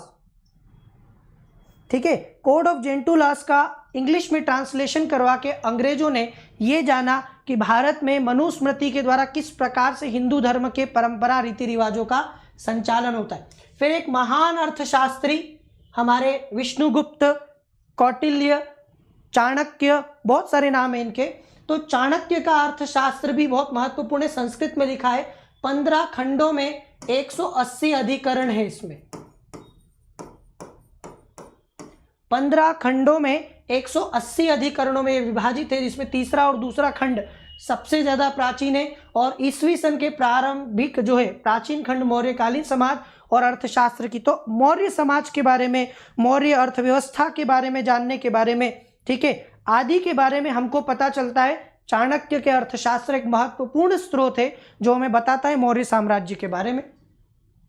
[SPEAKER 1] ठीक है, कोड ऑफ जेंटू लॉज का इंग्लिश में ट्रांसलेशन करवा के अंग्रेजों ने ये जाना कि भारत में मनुस्मृति के द्वारा किस प्रकार से हिंदू धर्म के परंपरा रीति रिवाजों का संचालन होता है। फिर एक महान अर्थशास्त्री हमारे विष्णुगुप्त, कौटिल्य, चाणक्य, बहुत सारे नाम हैं इनके। तो चाणक्य का अर्थशास्त्र भी बहुत महत्वपूर्ण है, संस्कृत में लिखा है। 15 खंडों में 180 अधिकरण है। इसमें 15 खंडों में 180 अधिकरणों में विभाजित है, जिसमें तीसरा और दूसरा खंड सबसे ज्यादा प्राचीन है। और ईसवी सन के प्रारंभिक जो है प्राचीन खंड मौर्यकालीन समाज और अर्थशास्त्र की। तो मौर्य समाज के बारे में, मौर्य अर्थव्यवस्था के बारे में जानने के बारे में, ठीक है, आदि के बारे में हमको पता चलता है। चाणक्य के अर्थशास्त्र एक महत्वपूर्ण स्रोत है जो हमें बताता है मौर्य साम्राज्य के बारे में।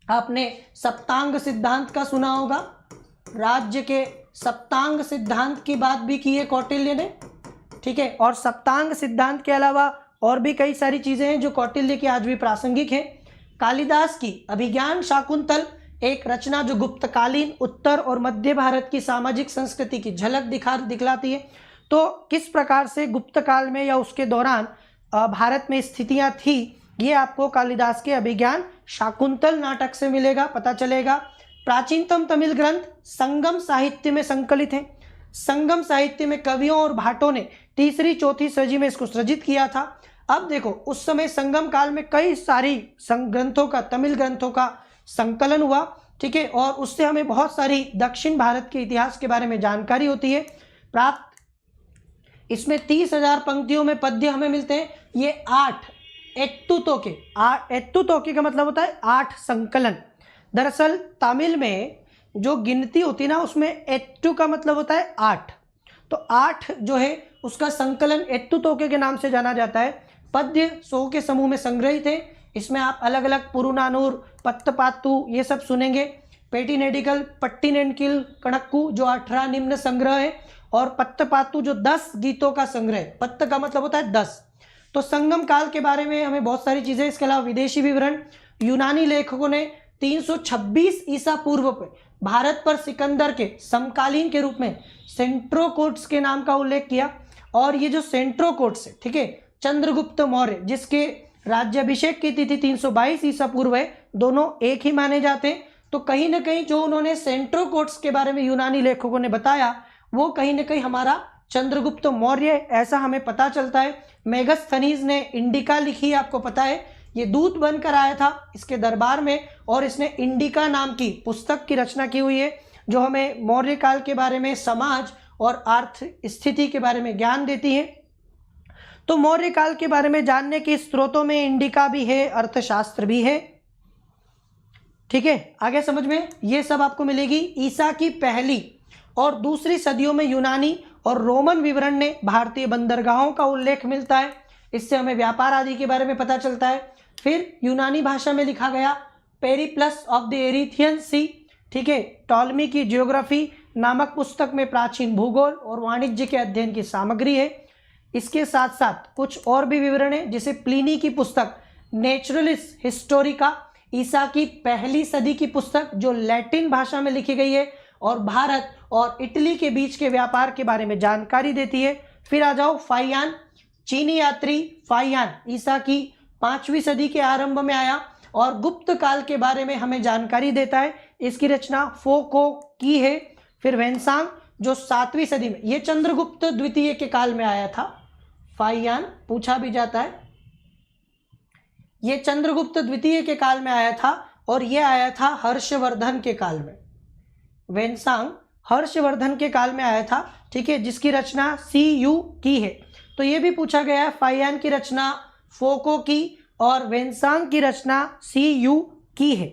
[SPEAKER 1] आपने सप्तांग सिद्धांत का सुना होगा, राज्य के सप्तांग सिद्धांत की बात भी की है कौटिल्य ने। ठीक है, और सप्तांग सिद्धांत के अलावा और भी कई सारी चीजें हैं जो कौटिल्य की आज भी प्रासंगिक हैं। कालिदास की अभिज्ञान शाकुंतल एक रचना जो गुप्तकालीन उत्तर और मध्य भारत की सामाजिक संस्कृति की झलक दिखलाती है। तो किस प्रकार से गुप्त काल में या उसके दौरान भारत में स्थितियां थी, ये आपको कालिदास के अभिज्ञान शाकुंतल नाटक से मिलेगा, पता चलेगा। प्राचीनतम तमिल ग्रंथ संगम साहित्य में संकलित है। संगम साहित्य में कवियों और भाटों ने 3री-4थी सदी में इसको सृजित किया था। अब देखो, उस समय संगम काल में कई सारी ग्रंथों का, तमिल ग्रंथों का संकलन हुआ। ठीक है, और उससे हमें बहुत सारी दक्षिण भारत के इतिहास के बारे में जानकारी होती है प्राप्त। इसमें 30,000 पंक्तियों में पद्य हमें मिलते हैं। ये 8 एत्तुतोके, एत्तुतोके का मतलब होता है 8 संकलन। दरअसल तमिल में जो गिनती होती है ना, उसमें एत्तु का मतलब होता है 8। तो 8 जो है उसका संकलन एत्तुतोके के नाम से जाना जाता है। पद्य 100 के समूह में संग्रहित है। इसमें आप अलग अलग पुरुनानूर, पत्तपातु ये सब सुनेंगे। पेटिनेडिकल, पट्टिनेंकिल, कणक्कू जो 18 निम्न संग्रह है, और पत्तपातु जो 10 गीतों का संग्रह है। पत्त का मतलब होता है 10। तो संगम काल के बारे में हमें बहुत सारी चीजें, इसके अलावा विदेशी विवरण, यूनानी लेखकों ने 326 ईसा पूर्व पे भारत पर सिकंदर के समकालीन के रूप में सेंट्रोकोट्स के नाम का उल्लेख किया। और ये जो सेंट्रोकोट्स है, ठीक है, चंद्रगुप्त मौर्य जिसके राज्याभिषेक की तिथि 322 ईसा पूर्व है, दोनों एक ही माने जाते हैं। तो कहीं ना कहीं जो उन्होंने सेंट्रोकोट्स के बारे में यूनानी लेखकों ने बताया, वो कहीं ना कहीं हमारा चंद्रगुप्त मौर्य, ऐसा हमें पता चलता है। मेगस्थनीज ने इंडिका लिखी, आपको पता है, ये दूत बनकर आया था इसके दरबार में, और इसने इंडिका नाम की पुस्तक की रचना की हुई है, जो हमें मौर्य काल के बारे में, समाज और अर्थ स्थिति के बारे में ज्ञान देती है। तो मौर्य काल के बारे में जानने के स्रोतों में इंडिका भी है, अर्थशास्त्र भी है। ठीक है, आगे समझ में ये सब आपको मिलेगी। ईसा की पहली और दूसरी सदियों में यूनानी और रोमन विवरण ने भारतीय बंदरगाहों का उल्लेख मिलता है। इससे हमें व्यापार आदि के बारे में पता चलता है। फिर यूनानी भाषा में लिखा गया पेरिप्लस ऑफ द एरिथियन सी, ठीक है, टॉलमी की ज्योग्राफी नामक पुस्तक में प्राचीन भूगोल और वाणिज्य के अध्ययन की सामग्री है। इसके साथ साथ कुछ और भी विवरण है, जैसे प्लिनी की पुस्तक नेचुरलिस हिस्टोरिका, ईसा की पहली सदी की पुस्तक जो लैटिन भाषा में लिखी गई है और भारत और इटली के बीच के व्यापार के बारे में जानकारी देती है। फिर आ जाओ फाइयान, चीनी यात्री फाइयान ईसा की 5वीं सदी के आरंभ में आया और गुप्त काल के बारे में हमें जानकारी देता है। इसकी रचना फोको की है। फिर वेन्सांग जो 7वीं सदी में, ये चंद्रगुप्त द्वितीय के काल में आया था। फाइयान पूछा भी जाता है, ये चंद्रगुप्त द्वितीय के काल में आया था और ये आया था हर्षवर्धन के काल में। वेन्सांग हर्षवर्धन के काल में आया था, ठीक है, जिसकी रचना CU की है। तो ये भी पूछा गया है, फाइयान की रचना फोको की और वेन्सांग की रचना CU की है।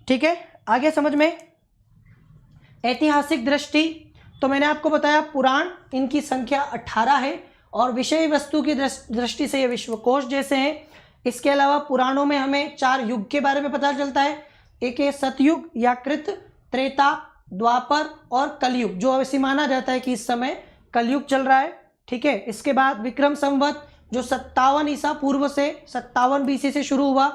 [SPEAKER 1] ठीक है, आगे समझ में। ऐतिहासिक दृष्टि, तो मैंने आपको बताया पुराण, इनकी संख्या 18 है और विषय वस्तु की दृष्टि से ये विश्वकोश जैसे हैं। इसके अलावा पुराणों में हमें 4 युग के बारे में पता चलता है। एक है सतयुग या कृत, त्रेता, द्वापर और कलयुग, जो अवश्य माना जाता है कि इस समय कलयुग चल रहा है। ठीक है, इसके बाद विक्रम संवत जो 57 ईसा पूर्व से 57 BC से शुरू हुआ।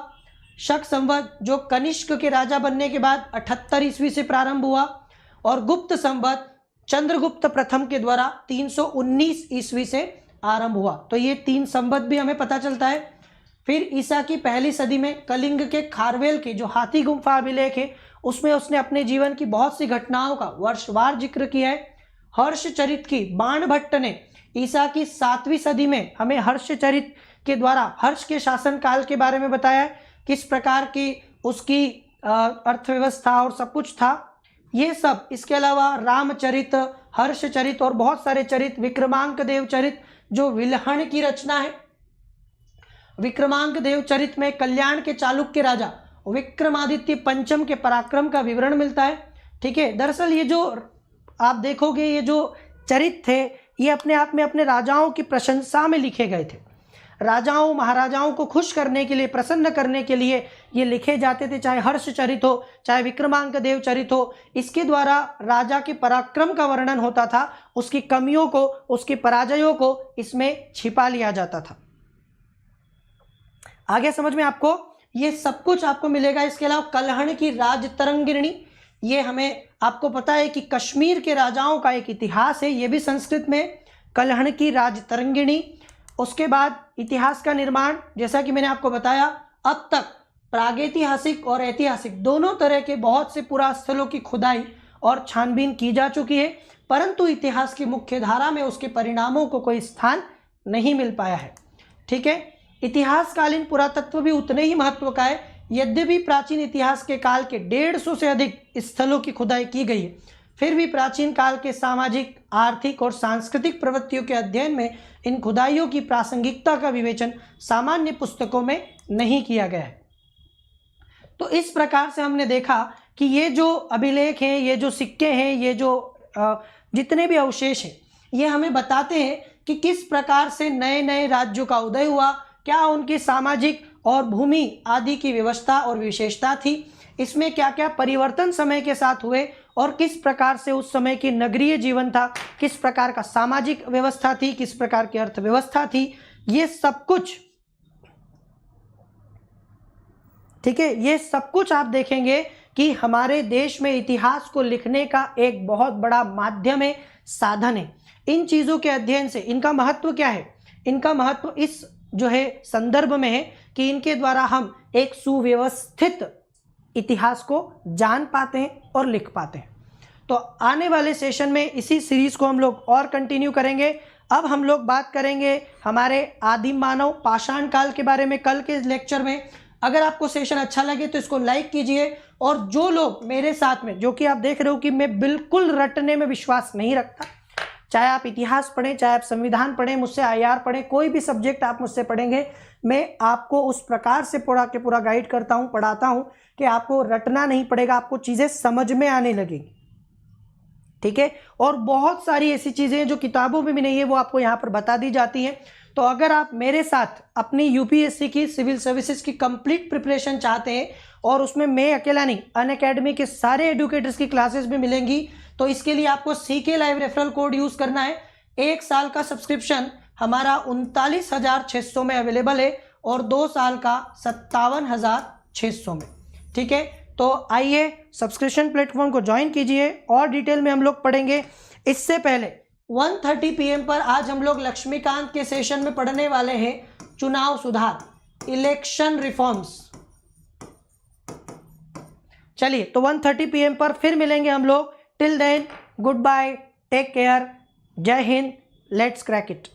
[SPEAKER 1] शक संवत जो कनिष्क के राजा बनने के बाद 78 ईस्वी से प्रारंभ हुआ। और गुप्त संवत चंद्रगुप्त प्रथम के द्वारा 319 ईस्वी से आरंभ हुआ। तो ये 3 संवत भी हमें पता चलता है। फिर ईसा की पहली सदी में कलिंग के खारवेल की जो हाथी गुम्फा अभिलेख है, उसमें उसने अपने जीवन की बहुत सी घटनाओं का वर्षवार जिक्र किया है। हर्षचरित की बाणभट्ट ने ईसा की 7वीं सदी में हमें हर्षचरित के द्वारा हर्ष के शासन काल के बारे में बताया है, किस प्रकार की उसकी अर्थव्यवस्था और सब कुछ था, ये सब। इसके अलावा रामचरित, हर्षचरित और बहुत सारे चरित, विक्रमांक देव चरित जो विल्हण की रचना है। विक्रमांक देव चरित में कल्याण के चालुक्य राजा विक्रमादित्य पंचम के पराक्रम का विवरण मिलता है। ठीक है, दरअसल ये जो आप देखोगे, ये जो चरित थे, ये अपने आप में अपने राजाओं की प्रशंसा में लिखे गए थे। राजाओं महाराजाओं को खुश करने के लिए, प्रसन्न करने के लिए ये लिखे जाते थे, चाहे हर्षचरित हो, चाहे विक्रमांक देव चरित हो। इसके द्वारा राजा के पराक्रम का वर्णन होता था, उसकी कमियों को, उसकी पराजयों को इसमें छिपा लिया जाता था। आगे समझ में आपको ये सब कुछ आपको मिलेगा। इसके अलावा कल्हण की राजतरंगिणी, ये हमें आपको पता है कि कश्मीर के राजाओं का एक इतिहास है, ये भी संस्कृत में, कल्हण की राजतरंगिणी। उसके बाद इतिहास का निर्माण, जैसा कि मैंने आपको बताया, अब तक प्रागैतिहासिक और ऐतिहासिक दोनों तरह के बहुत से पुरास्थलों की खुदाई और छानबीन की जा चुकी है, परंतु इतिहास की मुख्य धारा में उसके परिणामों को कोई स्थान नहीं मिल पाया है। ठीक है, इतिहासकालीन पुरातत्व भी उतने ही महत्व का है। यद्यपि प्राचीन इतिहास के काल के 150 से अधिक स्थलों की खुदाई की गई है, फिर भी प्राचीन काल के सामाजिक, आर्थिक और सांस्कृतिक प्रवृत्तियों के अध्ययन में इन खुदाइयों की प्रासंगिकता का विवेचन सामान्य पुस्तकों में नहीं किया गया है। तो इस प्रकार से हमने देखा कि ये जो अभिलेख हैं, ये जो सिक्के हैं, ये जो जितने भी अवशेष हैं, ये हमें बताते हैं कि किस प्रकार से नए नए राज्यों का उदय हुआ, क्या उनकी सामाजिक और भूमि आदि की व्यवस्था और विशेषता थी, इसमें क्या क्या परिवर्तन समय के साथ हुए और किस प्रकार से उस समय की नगरीय जीवन था, किस प्रकार का सामाजिक व्यवस्था थी, किस प्रकार की अर्थव्यवस्था थी, ये सब कुछ। ठीक है, ये सब कुछ आप देखेंगे कि हमारे देश में इतिहास को लिखने का एक बहुत बड़ा माध्यम है, साधन है। इन चीज़ों के अध्ययन से इनका महत्व क्या है? इनका महत्व इस जो है संदर्भ में है कि इनके द्वारा हम एक सुव्यवस्थित इतिहास को जान पाते हैं और लिख पाते हैं। तो आने वाले सेशन में इसी सीरीज को हम लोग और कंटिन्यू करेंगे। अब हम लोग बात करेंगे हमारे आदिम मानव पाषाण काल के बारे में कल के लेक्चर में। अगर आपको सेशन अच्छा लगे तो इसको लाइक कीजिए, और जो लोग मेरे साथ में, जो कि आप देख रहे हो कि मैं बिल्कुल रटने में विश्वास नहीं रखता, चाहे आप इतिहास पढ़ें, चाहे आप संविधान पढ़ें, मुझसे IR पढ़ें, कोई भी सब्जेक्ट आप मुझसे पढ़ेंगे, मैं आपको उस प्रकार से पूरा के पूरा गाइड करता हूं, पढ़ाता हूं कि आपको रटना नहीं पड़ेगा, आपको चीज़ें समझ में आने लगेंगी। ठीक है, और बहुत सारी ऐसी चीज़ें जो किताबों में भी नहीं है, वो आपको यहाँ पर बता दी जाती हैं। तो अगर आप मेरे साथ अपनी UPSC की, सिविल सर्विसेज की कंप्लीट प्रिपरेशन चाहते हैं, और उसमें मैं अकेला नहीं, अनअकैडमी के सारे एडुकेटर्स की क्लासेस भी मिलेंगी, तो इसके लिए आपको CK live referral code use करना है। 1 साल का सब्सक्रिप्शन हमारा 39,600 में अवेलेबल है और 2 साल का 57,600 में। ठीक है, तो आइए सब्सक्रिप्शन प्लेटफॉर्म को ज्वाइन कीजिए और डिटेल में हम लोग पढ़ेंगे। इससे पहले 1:30 PM पर आज हम लोग लक्ष्मीकांत के सेशन में पढ़ने वाले हैं चुनाव सुधार। Election reforms. चलिए, तो 1:30 PM पर फिर मिलेंगे हम लोग। Till then, good bye, take care, Jai Hind, let's crack it.